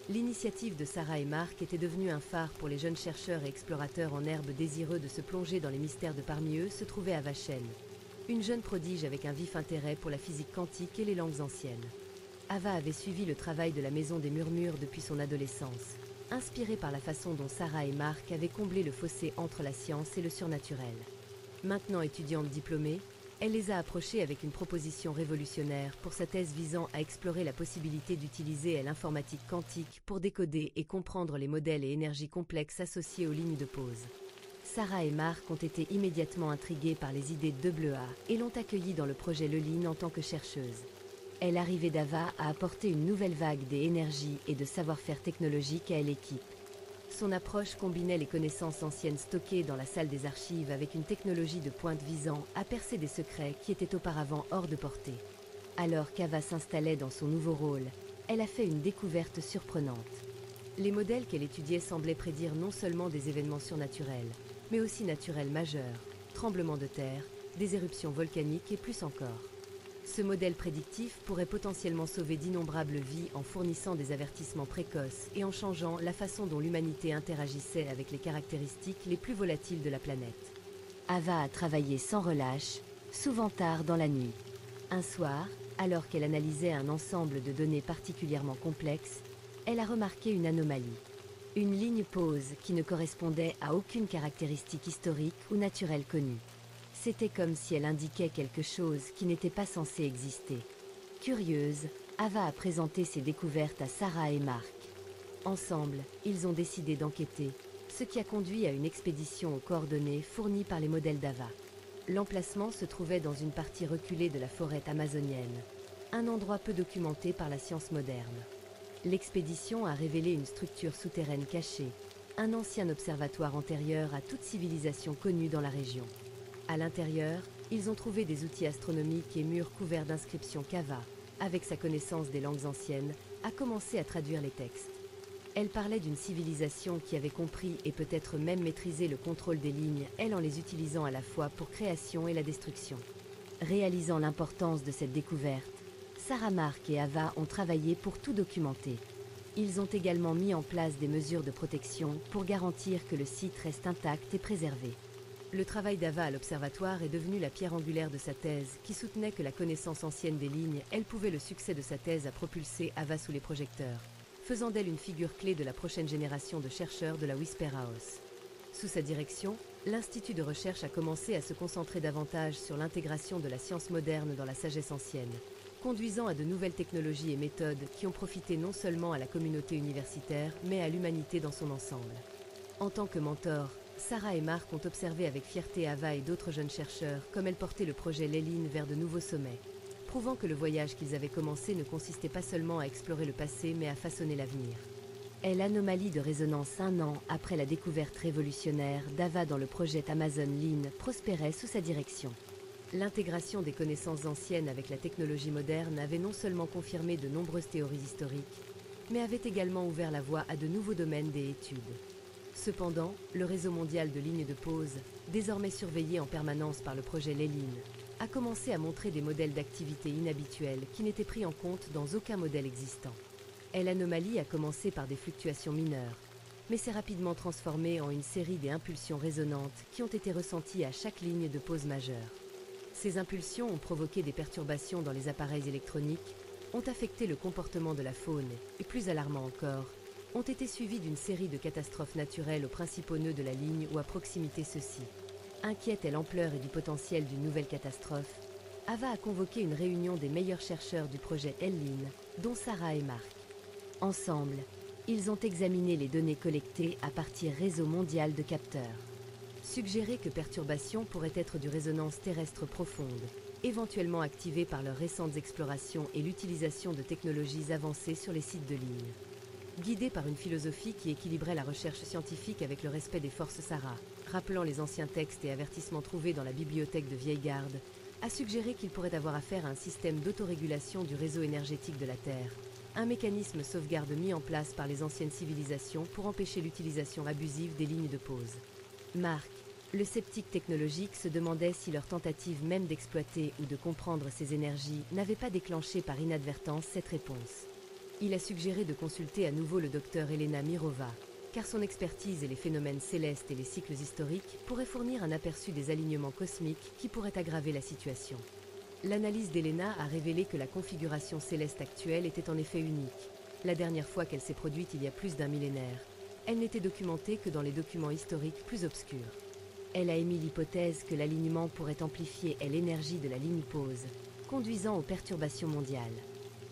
L'initiative de Sarah et Mark était devenue un phare pour les jeunes chercheurs et explorateurs en herbe désireux de se plonger dans les mystères de parmi eux se trouvait Ava Shen, une jeune prodige avec un vif intérêt pour la physique quantique et les langues anciennes. Ava avait suivi le travail de la Maison des Murmures depuis son adolescence, inspirée par la façon dont Sarah et Mark avaient comblé le fossé entre la science et le surnaturel. Maintenant étudiante diplômée, elle les a approchés avec une proposition révolutionnaire pour sa thèse visant à explorer la possibilité d'utiliser l'informatique quantique pour décoder et comprendre les modèles et énergies complexes associés aux lignes de pause. Sarah et Mark ont été immédiatement intrigués par les idées de Bleuha et l'ont accueillie dans le projet Lélyn en tant que chercheuse. L'arrivée d'Ava a apporté une nouvelle vague des énergies et de savoir-faire technologiques à l'équipe. Son approche combinait les connaissances anciennes stockées dans la salle des archives avec une technologie de pointe visant à percer des secrets qui étaient auparavant hors de portée. Alors qu'Ava s'installait dans son nouveau rôle, elle a fait une découverte surprenante. Les modèles qu'elle étudiait semblaient prédire non seulement des événements surnaturels, mais aussi naturels majeurs, tremblements de terre, des éruptions volcaniques et plus encore. Ce modèle prédictif pourrait potentiellement sauver d'innombrables vies en fournissant des avertissements précoces et en changeant la façon dont l'humanité interagissait avec les caractéristiques les plus volatiles de la planète. Ava a travaillé sans relâche, souvent tard dans la nuit. Un soir, alors qu'elle analysait un ensemble de données particulièrement complexes, elle a remarqué une anomalie. Une ligne pause qui ne correspondait à aucune caractéristique historique ou naturelle connue. C'était comme si elle indiquait quelque chose qui n'était pas censé exister. Curieuse, Ava a présenté ses découvertes à Sarah et Mark. Ensemble, ils ont décidé d'enquêter, ce qui a conduit à une expédition aux coordonnées fournies par les modèles d'Ava. L'emplacement se trouvait dans une partie reculée de la forêt amazonienne, un endroit peu documenté par la science moderne. L'expédition a révélé une structure souterraine cachée, un ancien observatoire antérieur à toute civilisation connue dans la région. À l'intérieur, ils ont trouvé des outils astronomiques et murs couverts d'inscriptions qu'Ava, avec sa connaissance des langues anciennes, a commencé à traduire les textes. Elle parlait d'une civilisation qui avait compris et peut-être même maîtrisé le contrôle des lignes, elle en les utilisant à la fois pour création et la destruction. Réalisant l'importance de cette découverte, Sarah, Mark et Ava ont travaillé pour tout documenter. Ils ont également mis en place des mesures de protection pour garantir que le site reste intact et préservé. Le travail d'Ava à l'observatoire est devenu la pierre angulaire de sa thèse, qui soutenait que la connaissance ancienne des lignes, elle pouvait le succès de sa thèse à propulser Ava sous les projecteurs, faisant d'elle une figure clé de la prochaine génération de chercheurs de la Whisper House. Sous sa direction, l'Institut de recherche a commencé à se concentrer davantage sur l'intégration de la science moderne dans la sagesse ancienne, conduisant à de nouvelles technologies et méthodes qui ont profité non seulement à la communauté universitaire, mais à l'humanité dans son ensemble. En tant que mentor, Sarah et Mark ont observé avec fierté Ava et d'autres jeunes chercheurs comme elle portait le projet Lélyn vers de nouveaux sommets, prouvant que le voyage qu'ils avaient commencé ne consistait pas seulement à explorer le passé mais à façonner l'avenir. L'anomalie de résonance un an après la découverte révolutionnaire d'Ava dans le projet Amazon Lyn prospérait sous sa direction. L'intégration des connaissances anciennes avec la technologie moderne avait non seulement confirmé de nombreuses théories historiques, mais avait également ouvert la voie à de nouveaux domaines des études. Cependant, le réseau mondial de lignes de pause, désormais surveillé en permanence par le projet Lélyn, a commencé à montrer des modèles d'activité inhabituels qui n'étaient pris en compte dans aucun modèle existant. L'anomalie a commencé par des fluctuations mineures, mais s'est rapidement transformée en une série d'impulsions résonantes qui ont été ressenties à chaque ligne de pause majeure. Ces impulsions ont provoqué des perturbations dans les appareils électroniques, ont affecté le comportement de la faune et, plus alarmant encore, ont été suivis d'une série de catastrophes naturelles aux principaux nœuds de la ligne ou à proximité ceux-ci. Inquiète est l'ampleur et du potentiel d'une nouvelle catastrophe, Ava a convoqué une réunion des meilleurs chercheurs du projet Lyn, dont Sarah et Mark. Ensemble, ils ont examiné les données collectées à partir réseau mondial de capteurs. Suggéré que perturbations pourraient être du résonance terrestre profonde, éventuellement activée par leurs récentes explorations et l'utilisation de technologies avancées sur les sites de ligne. Guidé par une philosophie qui équilibrait la recherche scientifique avec le respect des forces Sarah, rappelant les anciens textes et avertissements trouvés dans la bibliothèque de Vieille Garde, a suggéré qu'il pourrait avoir affaire à un système d'autorégulation du réseau énergétique de la Terre, un mécanisme sauvegarde mis en place par les anciennes civilisations pour empêcher l'utilisation abusive des lignes de pause. Mark, le sceptique technologique, se demandait si leur tentative même d'exploiter ou de comprendre ces énergies n'avait pas déclenché par inadvertance cette réponse. Il a suggéré de consulter à nouveau le docteur Elena Mirova, car son expertise et les phénomènes célestes et les cycles historiques pourraient fournir un aperçu des alignements cosmiques qui pourraient aggraver la situation. L'analyse d'Elena a révélé que la configuration céleste actuelle était en effet unique. La dernière fois qu'elle s'est produite il y a plus d'un millénaire, elle n'était documentée que dans les documents historiques plus obscurs. Elle a émis l'hypothèse que l'alignement pourrait amplifier l'énergie de la ligne pause, conduisant aux perturbations mondiales.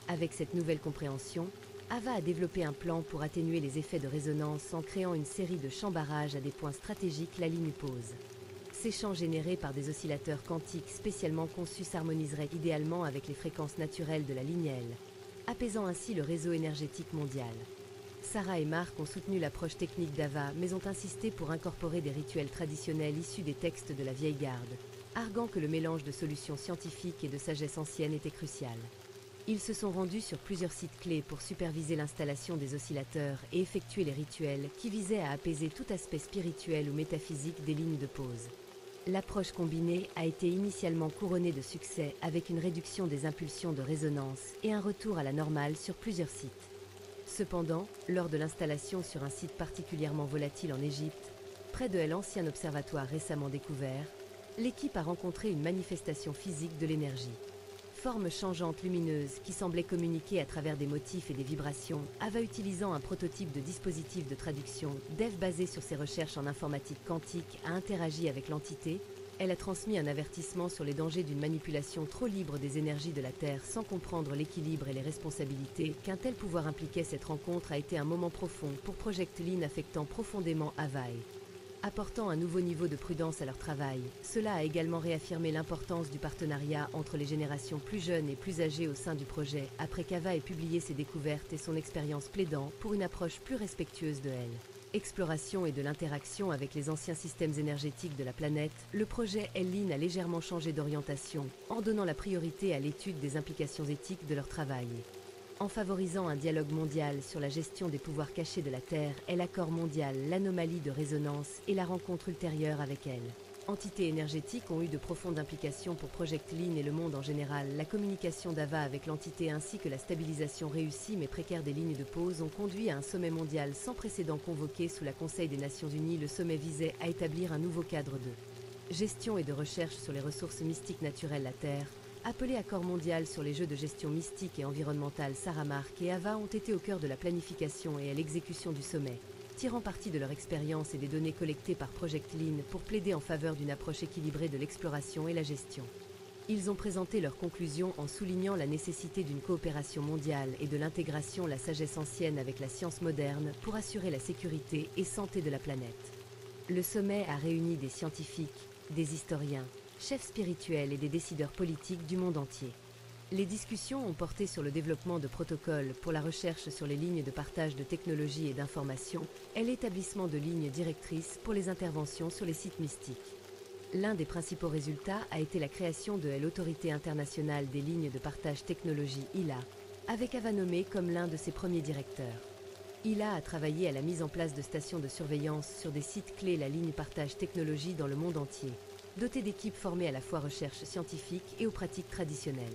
Avec cette nouvelle compréhension, Ava a développé un plan pour atténuer les effets de résonance en créant une série de champs barrages à des points stratégiques la ligne pause. Ces champs générés par des oscillateurs quantiques spécialement conçus s'harmoniseraient idéalement avec les fréquences naturelles de la ligne L, apaisant ainsi le réseau énergétique mondial. Sarah et Mark ont soutenu l'approche technique d'Ava, mais ont insisté pour incorporer des rituels traditionnels issus des textes de la vieille garde, arguant que le mélange de solutions scientifiques et de sagesse ancienne était crucial. Ils se sont rendus sur plusieurs sites clés pour superviser l'installation des oscillateurs et effectuer les rituels qui visaient à apaiser tout aspect spirituel ou métaphysique des lignes de pause. L'approche combinée a été initialement couronnée de succès avec une réduction des impulsions de résonance et un retour à la normale sur plusieurs sites. Cependant, lors de l'installation sur un site particulièrement volatile en Égypte, près de l'ancien observatoire récemment découvert, l'équipe a rencontré une manifestation physique de l'énergie. Forme changeante lumineuse qui semblait communiquer à travers des motifs et des vibrations, Ava, utilisant un prototype de dispositif de traduction, Dev basé sur ses recherches en informatique quantique, a interagi avec l'entité. Elle a transmis un avertissement sur les dangers d'une manipulation trop libre des énergies de la Terre sans comprendre l'équilibre et les responsabilités qu'un tel pouvoir impliquait. Cette rencontre a été un moment profond pour Project Lean, affectant profondément Ava. Apportant un nouveau niveau de prudence à leur travail, cela a également réaffirmé l'importance du partenariat entre les générations plus jeunes et plus âgées au sein du projet, après qu'Ava ait publié ses découvertes et son expérience, plaidant pour une approche plus respectueuse de elle. Exploration et de l'interaction avec les anciens systèmes énergétiques de la planète, le projet Lean a légèrement changé d'orientation, en donnant la priorité à l'étude des implications éthiques de leur travail. En favorisant un dialogue mondial sur la gestion des pouvoirs cachés de la Terre et l'accord mondial, l'anomalie de résonance et la rencontre ultérieure avec elle. Entités énergétiques ont eu de profondes implications pour Project Lean et le monde en général. La communication d'Ava avec l'entité ainsi que la stabilisation réussie mais précaire des lignes de pause ont conduit à un sommet mondial sans précédent convoqué sous la Conseil des Nations Unies. Le sommet visait à établir un nouveau cadre de gestion et de recherche sur les ressources mystiques naturelles la Terre. Appelé Accord mondial sur les jeux de gestion mystique et environnementale, Sarah, Mark et Ava ont été au cœur de la planification et à l'exécution du sommet, tirant parti de leur expérience et des données collectées par Project Lean pour plaider en faveur d'une approche équilibrée de l'exploration et la gestion. Ils ont présenté leurs conclusions en soulignant la nécessité d'une coopération mondiale et de l'intégration de la sagesse ancienne avec la science moderne pour assurer la sécurité et santé de la planète. Le sommet a réuni des scientifiques, des historiens, chefs spirituels et des décideurs politiques du monde entier. Les discussions ont porté sur le développement de protocoles pour la recherche sur les lignes de partage de technologies et d'informations et l'établissement de lignes directrices pour les interventions sur les sites mystiques. L'un des principaux résultats a été la création de l'Autorité internationale des lignes de partage technologie ILA, avec Ava nommé comme l'un de ses premiers directeurs. ILA a travaillé à la mise en place de stations de surveillance sur des sites clés la ligne partage technologie dans le monde entier, dotées d'équipes formées à la fois recherche scientifique et aux pratiques traditionnelles.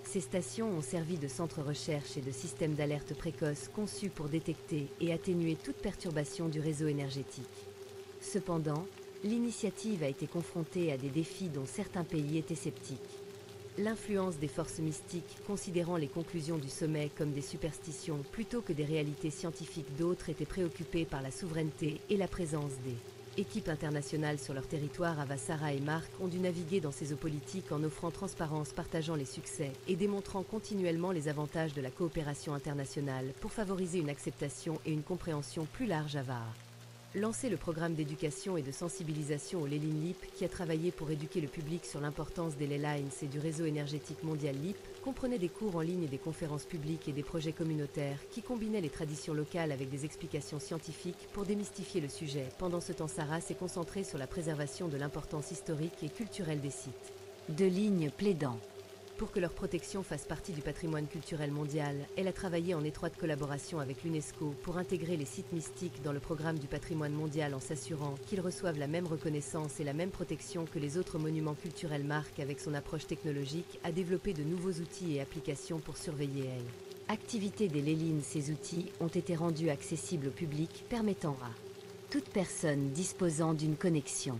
Ces stations ont servi de centres recherche et de systèmes d'alerte précoce conçus pour détecter et atténuer toute perturbation du réseau énergétique. Cependant, l'initiative a été confrontée à des défis dont certains pays étaient sceptiques. L'influence des forces mystiques, considérant les conclusions du sommet comme des superstitions plutôt que des réalités scientifiques. D'autres étaient préoccupés par la souveraineté et la présence des équipes internationales sur leur territoire. Ava, Sarah et Mark ont dû naviguer dans ces eaux politiques en offrant transparence, partageant les succès et démontrant continuellement les avantages de la coopération internationale pour favoriser une acceptation et une compréhension plus large. Ava a lancé le programme d'éducation et de sensibilisation au Lean Leap, qui a travaillé pour éduquer le public sur l'importance des Ley Lines et du réseau énergétique mondial. Leap comprenait des cours en ligne et des conférences publiques et des projets communautaires qui combinaient les traditions locales avec des explications scientifiques pour démystifier le sujet. Pendant ce temps, Sarah s'est concentrée sur la préservation de l'importance historique et culturelle des sites. De lignes plaidant. Pour que leur protection fasse partie du patrimoine culturel mondial, elle a travaillé en étroite collaboration avec l'UNESCO pour intégrer les sites mystiques dans le programme du patrimoine mondial en s'assurant qu'ils reçoivent la même reconnaissance et la même protection que les autres monuments culturels. Marc, avec son approche technologique, a développé de nouveaux outils et applications pour surveiller elle. Activité des Lélines, ces outils ont été rendus accessibles au public, permettant à toute personne disposant d'une connexion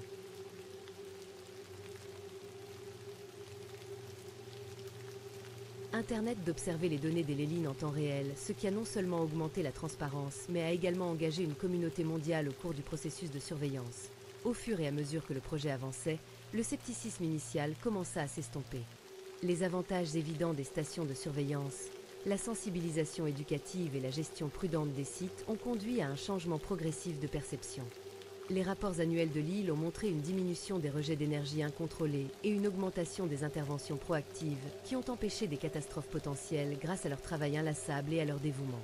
Internet d'observer les données des Lélines en temps réel, ce qui a non seulement augmenté la transparence, mais a également engagé une communauté mondiale au cours du processus de surveillance. Au fur et à mesure que le projet avançait, le scepticisme initial commença à s'estomper. Les avantages évidents des stations de surveillance, la sensibilisation éducative et la gestion prudente des sites ont conduit à un changement progressif de perception. Les rapports annuels de l'île ont montré une diminution des rejets d'énergie incontrôlés et une augmentation des interventions proactives qui ont empêché des catastrophes potentielles grâce à leur travail inlassable et à leur dévouement.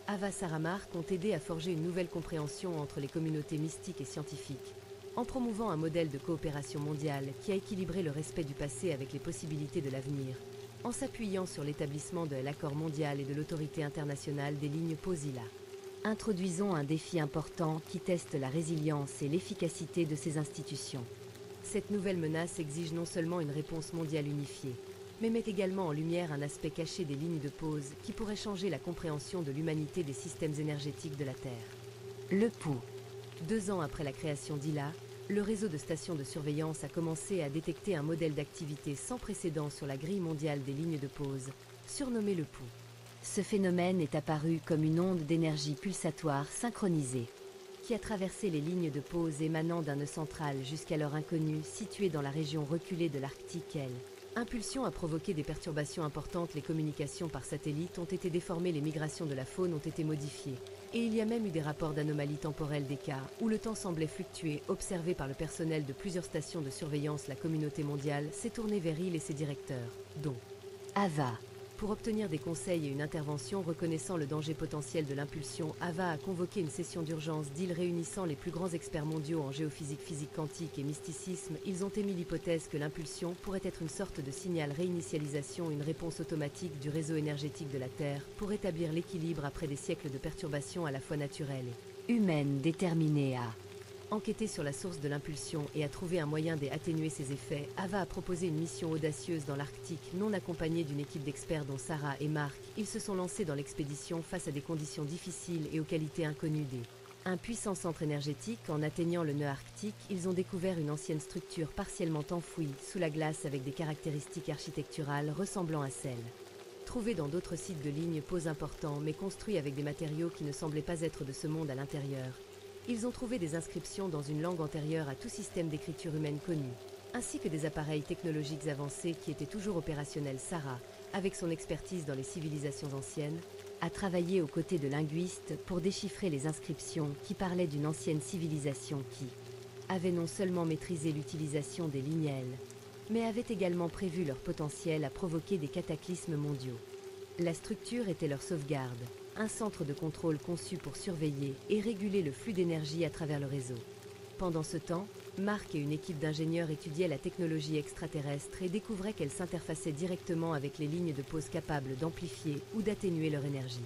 Ava Saramark ont aidé à forger une nouvelle compréhension entre les communautés mystiques et scientifiques, en promouvant un modèle de coopération mondiale qui a équilibré le respect du passé avec les possibilités de l'avenir, en s'appuyant sur l'établissement de l'accord mondial et de l'autorité internationale des lignes POSILA. Introduisons un défi important qui teste la résilience et l'efficacité de ces institutions. Cette nouvelle menace exige non seulement une réponse mondiale unifiée, mais met également en lumière un aspect caché des lignes de pause qui pourrait changer la compréhension de l'humanité des systèmes énergétiques de la Terre. Le pouls. 2 ans après la création d'ILA, le réseau de stations de surveillance a commencé à détecter un modèle d'activité sans précédent sur la grille mondiale des lignes de pause, surnommé le pouls. Ce phénomène est apparu comme une onde d'énergie pulsatoire synchronisée, qui a traversé les lignes de pause émanant d'un nœud central jusqu'alors inconnu situé dans la région reculée de l'Arctique. Impulsion a provoqué des perturbations importantes. Les communications par satellite ont été déformées, les migrations de la faune ont été modifiées. Et il y a même eu des rapports d'anomalies temporelles, des cas où le temps semblait fluctuer, observés par le personnel de plusieurs stations de surveillance. La communauté mondiale s'est tournée vers il et ses directeurs, dont AVA. Pour obtenir des conseils et une intervention reconnaissant le danger potentiel de l'impulsion, AVA a convoqué une session d'urgence d'île réunissant les plus grands experts mondiaux en géophysique, physique quantique et mysticisme. Ils ont émis l'hypothèse que l'impulsion pourrait être une sorte de signal réinitialisation, une réponse automatique du réseau énergétique de la Terre pour établir l'équilibre après des siècles de perturbations à la fois naturelles et humaines, déterminées à enquêter sur la source de l'impulsion et à trouver un moyen d'atténuer ses effets. AVA a proposé une mission audacieuse dans l'Arctique, non accompagnée d'une équipe d'experts dont Sarah et Marc. Ils se sont lancés dans l'expédition face à des conditions difficiles et aux qualités inconnues un puissant centre énergétique. En atteignant le nœud arctique, ils ont découvert une ancienne structure partiellement enfouie sous la glace avec des caractéristiques architecturales ressemblant à celles trouvées dans d'autres sites de lignes pause importants, mais construits avec des matériaux qui ne semblaient pas être de ce monde à l'intérieur. Ils ont trouvé des inscriptions dans une langue antérieure à tout système d'écriture humaine connu, ainsi que des appareils technologiques avancés qui étaient toujours opérationnels. Sarah, avec son expertise dans les civilisations anciennes, a travaillé aux côtés de linguistes pour déchiffrer les inscriptions qui parlaient d'une ancienne civilisation qui avait non seulement maîtrisé l'utilisation des lignelles, mais avait également prévu leur potentiel à provoquer des cataclysmes mondiaux. La structure était leur sauvegarde, un centre de contrôle conçu pour surveiller et réguler le flux d'énergie à travers le réseau. Pendant ce temps, Marc et une équipe d'ingénieurs étudiaient la technologie extraterrestre et découvraient qu'elle s'interfaçait directement avec les lignes de pause capables d'amplifier ou d'atténuer leur énergie.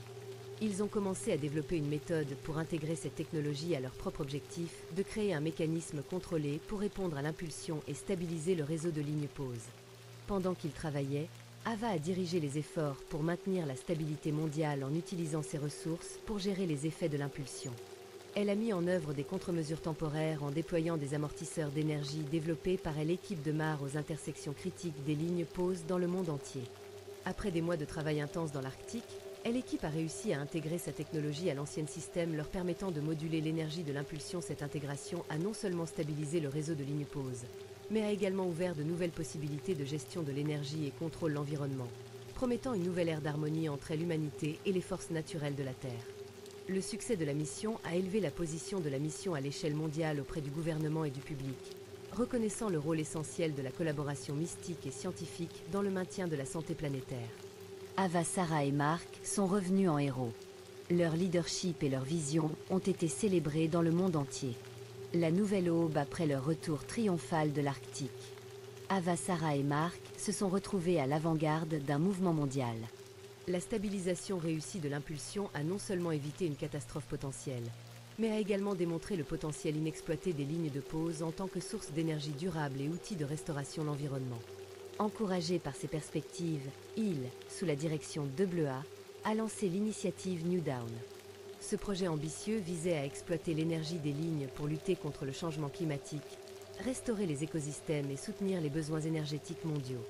Ils ont commencé à développer une méthode pour intégrer cette technologie à leur propre objectif, de créer un mécanisme contrôlé pour répondre à l'impulsion et stabiliser le réseau de lignes pause. Pendant qu'ils travaillaient, AVA a dirigé les efforts pour maintenir la stabilité mondiale en utilisant ses ressources pour gérer les effets de l'impulsion. Elle a mis en œuvre des contre-mesures temporaires en déployant des amortisseurs d'énergie développés par l'équipe de MAR aux intersections critiques des lignes pause dans le monde entier. Après des mois de travail intense dans l'Arctique, l'équipe a réussi à intégrer sa technologie à l'ancien système, leur permettant de moduler l'énergie de l'impulsion. Cette intégration a non seulement stabilisé le réseau de lignes pause, mais a également ouvert de nouvelles possibilités de gestion de l'énergie et contrôle l'environnement, promettant une nouvelle ère d'harmonie entre l'humanité et les forces naturelles de la Terre. Le succès de la mission a élevé la position de la mission à l'échelle mondiale auprès du gouvernement et du public, reconnaissant le rôle essentiel de la collaboration mystique et scientifique dans le maintien de la santé planétaire. Ava, Sarah et Marc sont revenus en héros. Leur leadership et leur vision ont été célébrés dans le monde entier. La nouvelle aube après leur retour triomphal de l'Arctique. Ava, Sarah et Marc se sont retrouvés à l'avant-garde d'un mouvement mondial. La stabilisation réussie de l'impulsion a non seulement évité une catastrophe potentielle, mais a également démontré le potentiel inexploité des lignes de pause en tant que source d'énergie durable et outil de restauration de l'environnement. Encouragé par ces perspectives, il, sous la direction de Bleuat, a lancé l'initiative New Dawn. Ce projet ambitieux visait à exploiter l'énergie des lignes pour lutter contre le changement climatique, restaurer les écosystèmes et soutenir les besoins énergétiques mondiaux.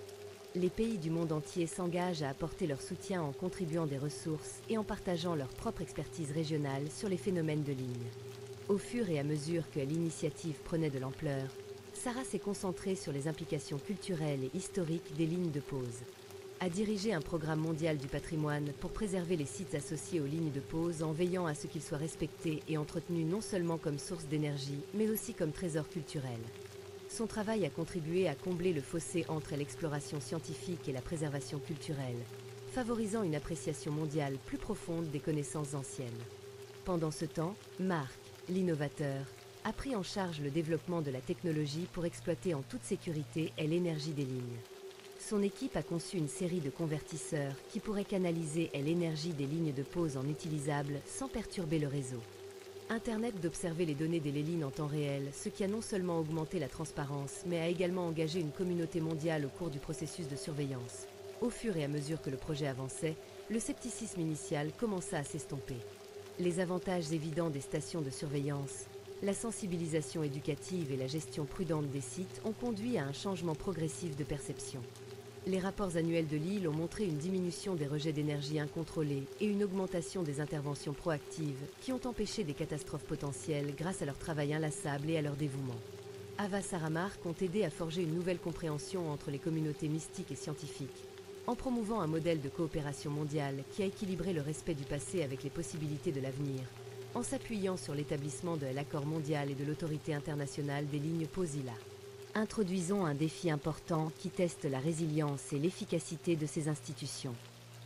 Les pays du monde entier s'engagent à apporter leur soutien en contribuant des ressources et en partageant leur propre expertise régionale sur les phénomènes de ligne. Au fur et à mesure que l'initiative prenait de l'ampleur, Sarah s'est concentrée sur les implications culturelles et historiques des lignes de pause. A dirigé un programme mondial du patrimoine pour préserver les sites associés aux lignes de pause en veillant à ce qu'ils soient respectés et entretenus non seulement comme source d'énergie, mais aussi comme trésor culturel. Son travail a contribué à combler le fossé entre l'exploration scientifique et la préservation culturelle, favorisant une appréciation mondiale plus profonde des connaissances anciennes. Pendant ce temps, Marc, l'innovateur, a pris en charge le développement de la technologie pour exploiter en toute sécurité l'énergie des lignes. Son équipe a conçu une série de convertisseurs qui pourraient canaliser l'énergie des lignes de pause en utilisables sans perturber le réseau. Internet d'observer les données des lignes en temps réel, ce qui a non seulement augmenté la transparence, mais a également engagé une communauté mondiale au cours du processus de surveillance. Au fur et à mesure que le projet avançait, le scepticisme initial commença à s'estomper. Les avantages évidents des stations de surveillance, la sensibilisation éducative et la gestion prudente des sites ont conduit à un changement progressif de perception. Les rapports annuels de l'île ont montré une diminution des rejets d'énergie incontrôlés et une augmentation des interventions proactives qui ont empêché des catastrophes potentielles grâce à leur travail inlassable et à leur dévouement. Ava Saramark ont aidé à forger une nouvelle compréhension entre les communautés mystiques et scientifiques, en promouvant un modèle de coopération mondiale qui a équilibré le respect du passé avec les possibilités de l'avenir, en s'appuyant sur l'établissement de l'accord mondial et de l'autorité internationale des lignes POSILA. Introduisons un défi important qui teste la résilience et l'efficacité de ces institutions.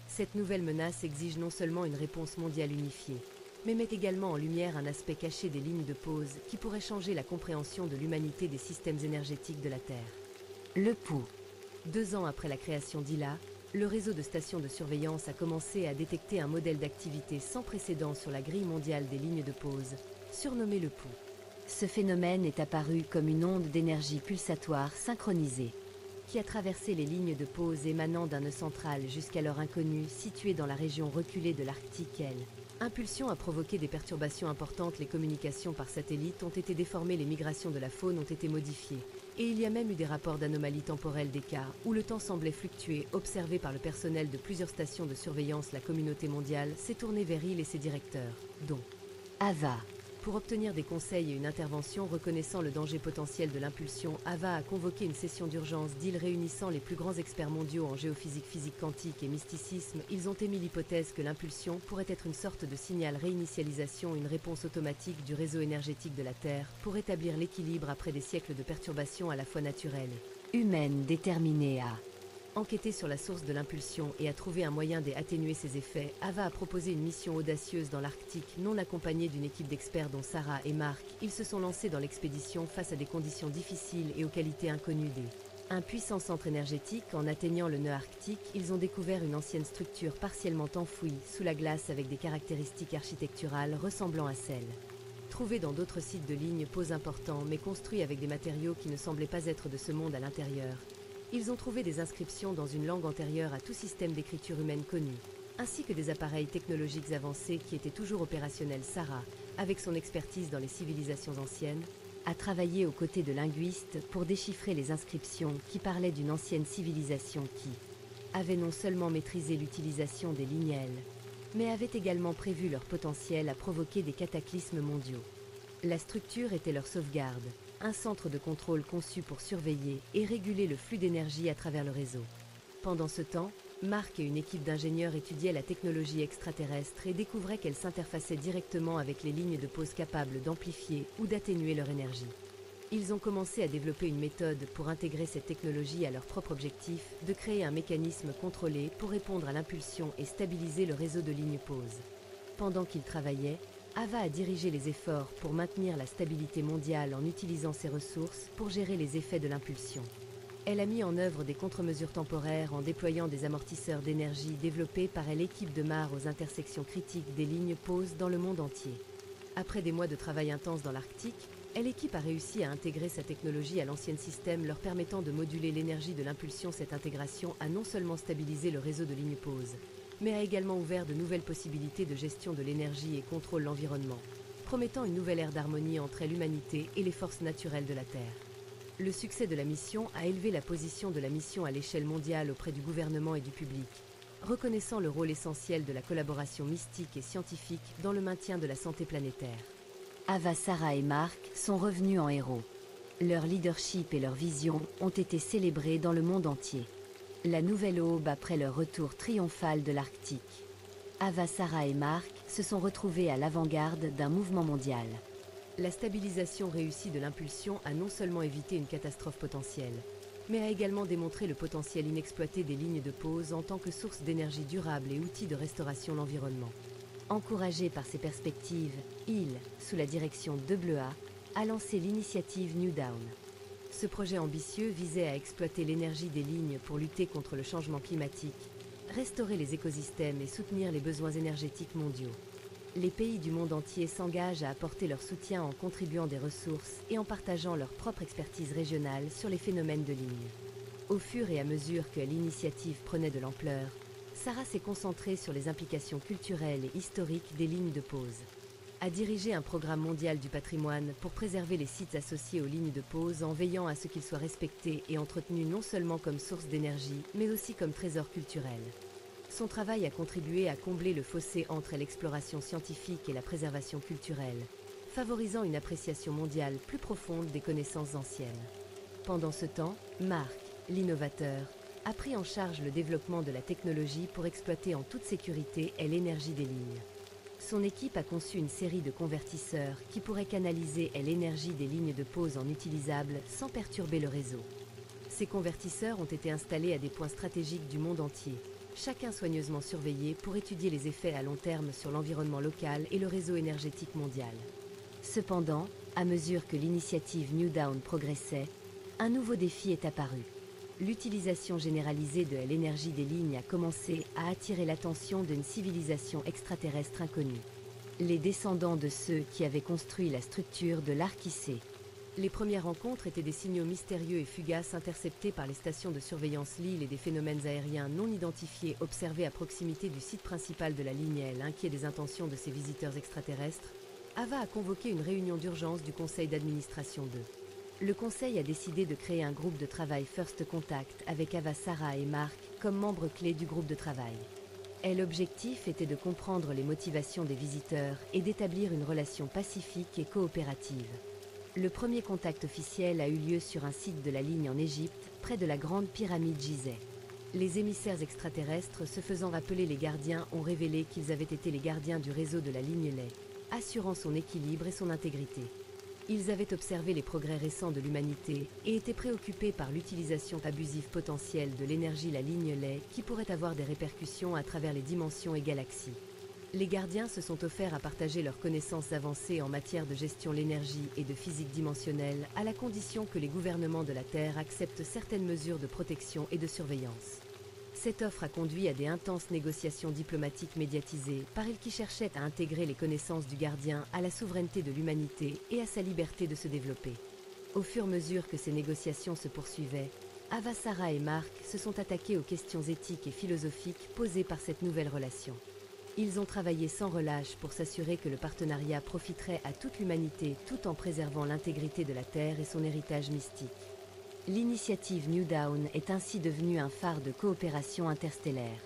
Cette nouvelle menace exige non seulement une réponse mondiale unifiée, mais met également en lumière un aspect caché des lignes de pause qui pourrait changer la compréhension de l'humanité des systèmes énergétiques de la Terre. Le pouls. 2 ans après la création d'ILA, le réseau de stations de surveillance a commencé à détecter un modèle d'activité sans précédent sur la grille mondiale des lignes de pause, surnommé le pouls. Ce phénomène est apparu comme une onde d'énergie pulsatoire synchronisée, qui a traversé les lignes de pause émanant d'un nœud central jusqu'alors inconnu situé dans la région reculée de l'Arctique. Impulsion a provoqué des perturbations importantes, les communications par satellite ont été déformées, les migrations de la faune ont été modifiées. Et il y a même eu des rapports d'anomalies temporelles, des cas où le temps semblait fluctuer, observés par le personnel de plusieurs stations de surveillance. La communauté mondiale s'est tournée vers il et ses directeurs, dont AVA. Pour obtenir des conseils et une intervention reconnaissant le danger potentiel de l'impulsion, AVA a convoqué une session d'urgence d'île réunissant les plus grands experts mondiaux en géophysique, physique quantique et mysticisme. Ils ont émis l'hypothèse que l'impulsion pourrait être une sorte de signal réinitialisation, une réponse automatique du réseau énergétique de la Terre pour établir l'équilibre après des siècles de perturbations à la fois naturelles et humaines, déterminées à enquêter sur la source de l'impulsion et à trouver un moyen d'atténuer ses effets. AVA a proposé une mission audacieuse dans l'Arctique, non accompagnée d'une équipe d'experts dont Sarah et Marc. Ils se sont lancés dans l'expédition face à des conditions difficiles et aux qualités inconnues un puissant centre énergétique. En atteignant le nœud arctique, ils ont découvert une ancienne structure partiellement enfouie sous la glace avec des caractéristiques architecturales ressemblant à celles trouvées dans d'autres sites de lignes pause importants, mais construits avec des matériaux qui ne semblaient pas être de ce monde à l'intérieur. Ils ont trouvé des inscriptions dans une langue antérieure à tout système d'écriture humaine connu, ainsi que des appareils technologiques avancés qui étaient toujours opérationnels. Sarah, avec son expertise dans les civilisations anciennes, a travaillé aux côtés de linguistes pour déchiffrer les inscriptions qui parlaient d'une ancienne civilisation qui avait non seulement maîtrisé l'utilisation des lignelles, mais avait également prévu leur potentiel à provoquer des cataclysmes mondiaux. La structure était leur sauvegarde, un centre de contrôle conçu pour surveiller et réguler le flux d'énergie à travers le réseau. Pendant ce temps, Marc et une équipe d'ingénieurs étudiaient la technologie extraterrestre et découvraient qu'elle s'interfaçait directement avec les lignes de pause capables d'amplifier ou d'atténuer leur énergie. Ils ont commencé à développer une méthode pour intégrer cette technologie à leur propre objectif de créer un mécanisme contrôlé pour répondre à l'impulsion et stabiliser le réseau de lignes pause. Pendant qu'ils travaillaient, AVA a dirigé les efforts pour maintenir la stabilité mondiale en utilisant ses ressources pour gérer les effets de l'impulsion. Elle a mis en œuvre des contre-mesures temporaires en déployant des amortisseurs d'énergie développés par l'équipe de MAR aux intersections critiques des lignes pause dans le monde entier. Après des mois de travail intense dans l'Arctique, l'équipe a réussi à intégrer sa technologie à l'ancien système, leur permettant de moduler l'énergie de l'impulsion. Cette intégration a non seulement stabilisé le réseau de lignes pause, mais a également ouvert de nouvelles possibilités de gestion de l'énergie et contrôle l'environnement, promettant une nouvelle ère d'harmonie entre l'humanité et les forces naturelles de la Terre. Le succès de la mission a élevé la position de la mission à l'échelle mondiale auprès du gouvernement et du public, reconnaissant le rôle essentiel de la collaboration mystique et scientifique dans le maintien de la santé planétaire. Ava, Sarah et Mark sont revenus en héros. Leur leadership et leur vision ont été célébrés dans le monde entier. La nouvelle aube après leur retour triomphal de l'Arctique. Ava, Sarah et Mark se sont retrouvés à l'avant-garde d'un mouvement mondial. La stabilisation réussie de l'impulsion a non seulement évité une catastrophe potentielle, mais a également démontré le potentiel inexploité des lignes de pause en tant que source d'énergie durable et outil de restauration de l'environnement. Encouragé par ces perspectives, il, sous la direction de Bleuat, a lancé l'initiative New Dawn. Ce projet ambitieux visait à exploiter l'énergie des lignes pour lutter contre le changement climatique, restaurer les écosystèmes et soutenir les besoins énergétiques mondiaux. Les pays du monde entier s'engagent à apporter leur soutien en contribuant des ressources et en partageant leur propre expertise régionale sur les phénomènes de ligne. Au fur et à mesure que l'initiative prenait de l'ampleur, Sarah s'est concentrée sur les implications culturelles et historiques des lignes de pause. A dirigé un programme mondial du patrimoine pour préserver les sites associés aux lignes de pause en veillant à ce qu'ils soient respectés et entretenus non seulement comme source d'énergie, mais aussi comme trésor culturel. Son travail a contribué à combler le fossé entre l'exploration scientifique et la préservation culturelle, favorisant une appréciation mondiale plus profonde des connaissances anciennes. Pendant ce temps, Mark, l'innovateur, a pris en charge le développement de la technologie pour exploiter en toute sécurité l'énergie des lignes. Son équipe a conçu une série de convertisseurs qui pourraient canaliser l'énergie des lignes de pause en utilisable sans perturber le réseau. Ces convertisseurs ont été installés à des points stratégiques du monde entier, chacun soigneusement surveillé pour étudier les effets à long terme sur l'environnement local et le réseau énergétique mondial. Cependant, à mesure que l'initiative New Dawn progressait, un nouveau défi est apparu. L'utilisation généralisée de l'énergie des lignes a commencé à attirer l'attention d'une civilisation extraterrestre inconnue. Les descendants de ceux qui avaient construit la structure de l'Archicé. Les premières rencontres étaient des signaux mystérieux et fugaces interceptés par les stations de surveillance Lille et des phénomènes aériens non identifiés observés à proximité du site principal de la ligne L. Inquiet des intentions de ces visiteurs extraterrestres, Ava a convoqué une réunion d'urgence du conseil d'administration d'eux. Le conseil a décidé de créer un groupe de travail First Contact avec Ava, Sarah et Mark comme membres clés du groupe de travail. L'objectif était de comprendre les motivations des visiteurs et d'établir une relation pacifique et coopérative. Le premier contact officiel a eu lieu sur un site de la ligne en Égypte, près de la grande pyramide Gizeh. Les émissaires extraterrestres, se faisant appeler les gardiens, ont révélé qu'ils avaient été les gardiens du réseau de la ligne Ley, assurant son équilibre et son intégrité. Ils avaient observé les progrès récents de l'humanité et étaient préoccupés par l'utilisation abusive potentielle de l'énergie la ligne Ley qui pourrait avoir des répercussions à travers les dimensions et galaxies. Les gardiens se sont offerts à partager leurs connaissances avancées en matière de gestion de l'énergie et de physique dimensionnelle à la condition que les gouvernements de la Terre acceptent certaines mesures de protection et de surveillance. Cette offre a conduit à des intenses négociations diplomatiques médiatisées par elles qui cherchaient à intégrer les connaissances du gardien à la souveraineté de l'humanité et à sa liberté de se développer. Au fur et à mesure que ces négociations se poursuivaient, Ava, Sarah et Mark se sont attaqués aux questions éthiques et philosophiques posées par cette nouvelle relation. Ils ont travaillé sans relâche pour s'assurer que le partenariat profiterait à toute l'humanité tout en préservant l'intégrité de la Terre et son héritage mystique. L'initiative New Dawn est ainsi devenue un phare de coopération interstellaire.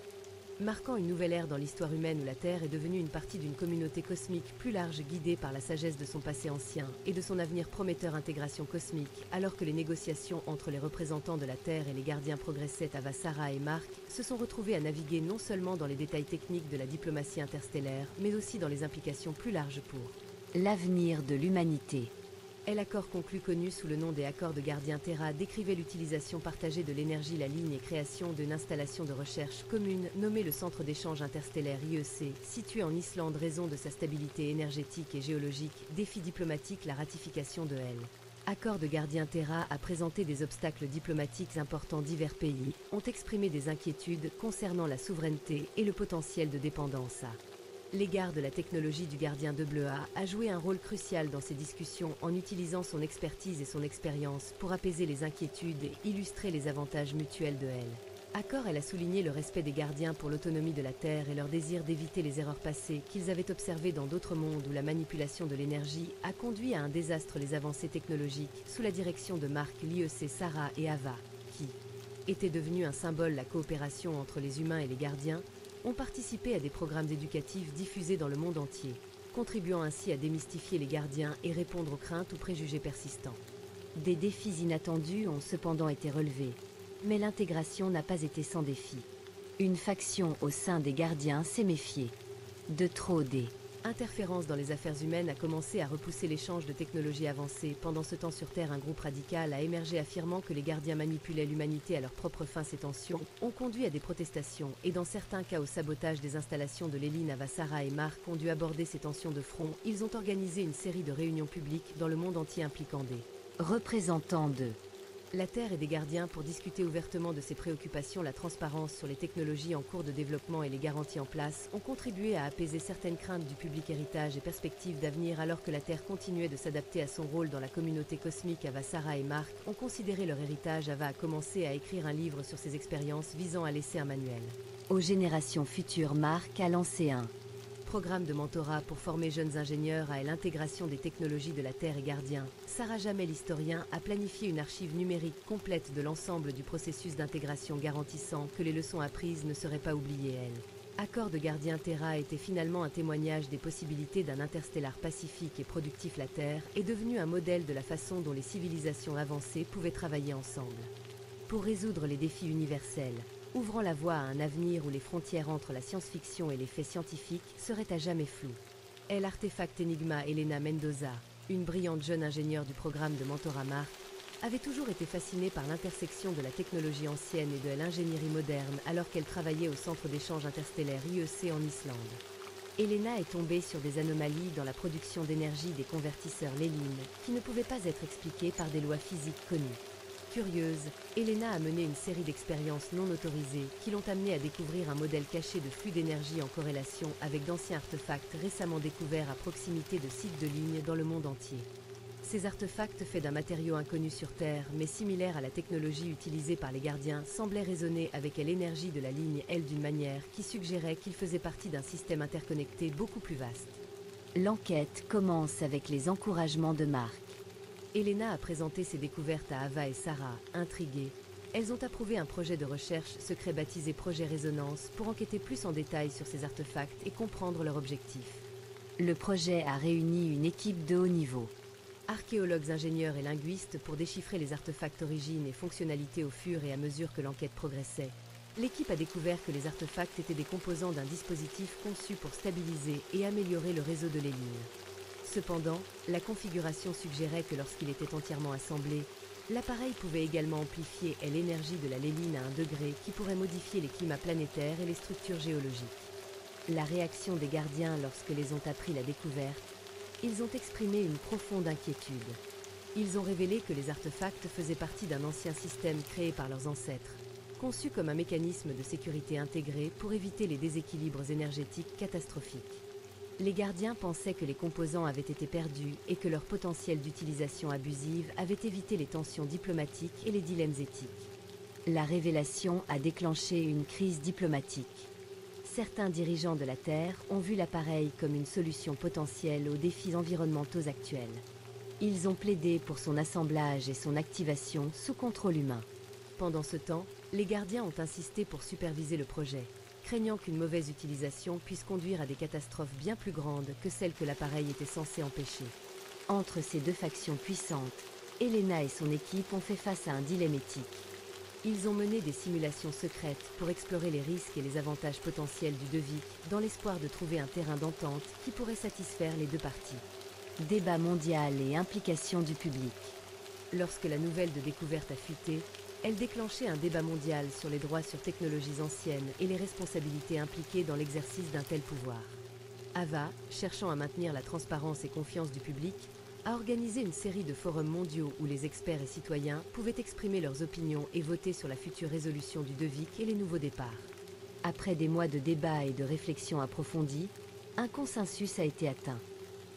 Marquant une nouvelle ère dans l'histoire humaine où la Terre est devenue une partie d'une communauté cosmique plus large guidée par la sagesse de son passé ancien et de son avenir prometteur intégration cosmique, alors que les négociations entre les représentants de la Terre et les gardiens progressaient, Ava, Sarah et Mark se sont retrouvés à naviguer non seulement dans les détails techniques de la diplomatie interstellaire, mais aussi dans les implications plus larges pour l'avenir de l'humanité. L'accord conclu connu sous le nom des accords de Gardien Terra décrivait l'utilisation partagée de l'énergie la ligne et création d'une installation de recherche commune nommée le Centre d'échange interstellaire IEC, situé en Islande raison de sa stabilité énergétique et géologique, défi diplomatique la ratification de Accord de Gardien Terra a présenté des obstacles diplomatiques importants. Divers pays ont exprimé des inquiétudes concernant la souveraineté et le potentiel de dépendance à l'égard de la technologie du Gardien de Bleu a joué un rôle crucial dans ces discussions en utilisant son expertise et son expérience pour apaiser les inquiétudes et illustrer les avantages mutuels de elle. Accord, elle a souligné le respect des gardiens pour l'autonomie de la Terre et leur désir d'éviter les erreurs passées qu'ils avaient observées dans d'autres mondes où la manipulation de l'énergie a conduit à un désastre. Les avancées technologiques sous la direction de Mark, l'IEC, Sarah et Ava, qui étaient devenus un symbole. La coopération entre les humains et les gardiens ont participé à des programmes éducatifs diffusés dans le monde entier, contribuant ainsi à démystifier les gardiens et répondre aux craintes ou préjugés persistants. Des défis inattendus ont cependant été relevés, mais l'intégration n'a pas été sans défi. Une faction au sein des gardiens s'est méfiée. De trop interférence dans les affaires humaines a commencé à repousser l'échange de technologies avancées. Pendant ce temps sur Terre, un groupe radical a émergé affirmant que les gardiens manipulaient l'humanité à leurs propres fins. Ces tensions ont conduit à des protestations et dans certains cas au sabotage des installations de l'Héline. Ava, Sarah et Mark ont dû aborder ces tensions de front. Ils ont organisé une série de réunions publiques dans le monde entier impliquant des représentants de la Terre et des gardiens pour discuter ouvertement de ces préoccupations. La transparence sur les technologies en cours de développement et les garanties en place ont contribué à apaiser certaines craintes du public. Héritage et perspectives d'avenir. Alors que la Terre continuait de s'adapter à son rôle dans la communauté cosmique, Ava, Sarah et Mark ont considéré leur héritage. Ava a commencé à écrire un livre sur ses expériences visant à laisser un manuel aux générations futures. Mark a lancé un programme de mentorat pour former jeunes ingénieurs à l'intégration des technologies de la Terre et gardiens. Sarah Jamel, historien, a planifié une archive numérique complète de l'ensemble du processus d'intégration, garantissant que les leçons apprises ne seraient pas oubliées. Accord de Gardien Terra était finalement un témoignage des possibilités d'un interstellar pacifique et productif. La Terre est devenue un modèle de la façon dont les civilisations avancées pouvaient travailler ensemble pour résoudre les défis universels, ouvrant la voie à un avenir où les frontières entre la science-fiction et les faits scientifiques seraient à jamais floues. L'artefact Enigma. Elena Mendoza, une brillante jeune ingénieure du programme de mentorat Mark, avait toujours été fascinée par l'intersection de la technologie ancienne et de l'ingénierie moderne alors qu'elle travaillait au centre d'échange interstellaire IEC en Islande. Elena est tombée sur des anomalies dans la production d'énergie des convertisseurs Léline qui ne pouvaient pas être expliquées par des lois physiques connues. Curieuse, Elena a mené une série d'expériences non autorisées qui l'ont amenée à découvrir un modèle caché de flux d'énergie en corrélation avec d'anciens artefacts récemment découverts à proximité de sites de ligne dans le monde entier. Ces artefacts faits d'un matériau inconnu sur Terre, mais similaires à la technologie utilisée par les gardiens, semblaient résonner avec l'énergie de la ligne L d'une manière qui suggérait qu'ils faisaient partie d'un système interconnecté beaucoup plus vaste. L'enquête commence avec les encouragements de Mark. Elena a présenté ses découvertes à Ava et Sarah, intriguées. Elles ont approuvé un projet de recherche secret baptisé Projet Résonance pour enquêter plus en détail sur ces artefacts et comprendre leur objectif. Le projet a réuni une équipe de haut niveau. Archéologues, ingénieurs et linguistes pour déchiffrer les artefacts, origines et fonctionnalités au fur et à mesure que l'enquête progressait. L'équipe a découvert que les artefacts étaient des composants d'un dispositif conçu pour stabiliser et améliorer le réseau de l'Héline. Cependant, la configuration suggérait que lorsqu'il était entièrement assemblé, l'appareil pouvait également amplifier l'énergie de la léline à un degré qui pourrait modifier les climats planétaires et les structures géologiques. La réaction des gardiens lorsque les ont appris la découverte, ils ont exprimé une profonde inquiétude. Ils ont révélé que les artefacts faisaient partie d'un ancien système créé par leurs ancêtres, conçu comme un mécanisme de sécurité intégré pour éviter les déséquilibres énergétiques catastrophiques. Les gardiens pensaient que les composants avaient été perdus et que leur potentiel d'utilisation abusive avait évité les tensions diplomatiques et les dilemmes éthiques. La révélation a déclenché une crise diplomatique. Certains dirigeants de la Terre ont vu l'appareil comme une solution potentielle aux défis environnementaux actuels. Ils ont plaidé pour son assemblage et son activation sous contrôle humain. Pendant ce temps, les gardiens ont insisté pour superviser le projet, craignant qu'une mauvaise utilisation puisse conduire à des catastrophes bien plus grandes que celles que l'appareil était censé empêcher. Entre ces deux factions puissantes, Elena et son équipe ont fait face à un dilemme éthique. Ils ont mené des simulations secrètes pour explorer les risques et les avantages potentiels du Devic dans l'espoir de trouver un terrain d'entente qui pourrait satisfaire les deux parties. Débat mondial et implication du public. Lorsque la nouvelle de découverte a fuité, elle déclenchait un débat mondial sur les droits sur technologies anciennes et les responsabilités impliquées dans l'exercice d'un tel pouvoir. Ava, cherchant à maintenir la transparence et confiance du public, a organisé une série de forums mondiaux où les experts et citoyens pouvaient exprimer leurs opinions et voter sur la future résolution du Devik et les nouveaux départs. Après des mois de débats et de réflexions approfondies, un consensus a été atteint.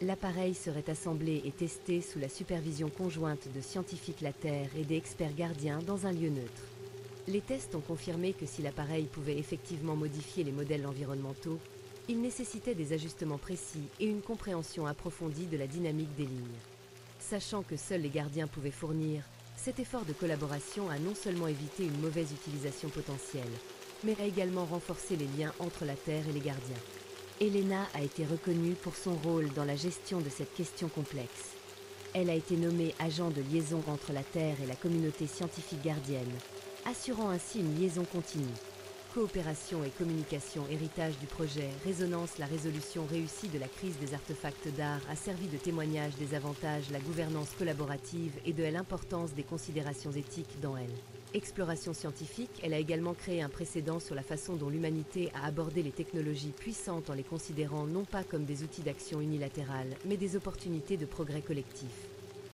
L'appareil serait assemblé et testé sous la supervision conjointe de scientifiques la Terre et des experts gardiens dans un lieu neutre. Les tests ont confirmé que si l'appareil pouvait effectivement modifier les modèles environnementaux, il nécessitait des ajustements précis et une compréhension approfondie de la dynamique des lignes. Sachant que seuls les gardiens pouvaient fournir, cet effort de collaboration a non seulement évité une mauvaise utilisation potentielle, mais a également renforcé les liens entre la Terre et les gardiens. Elena a été reconnue pour son rôle dans la gestion de cette question complexe. Elle a été nommée agent de liaison entre la Terre et la communauté scientifique gardienne, assurant ainsi une liaison continue. Coopération et communication, héritage du projet, Résonance, la résolution réussie de la crise des artefacts d'art a servi de témoignage des avantages, la gouvernance collaborative et de l'importance des considérations éthiques dans elle. Exploration scientifique, elle a également créé un précédent sur la façon dont l'humanité a abordé les technologies puissantes en les considérant non pas comme des outils d'action unilatérale, mais des opportunités de progrès collectif.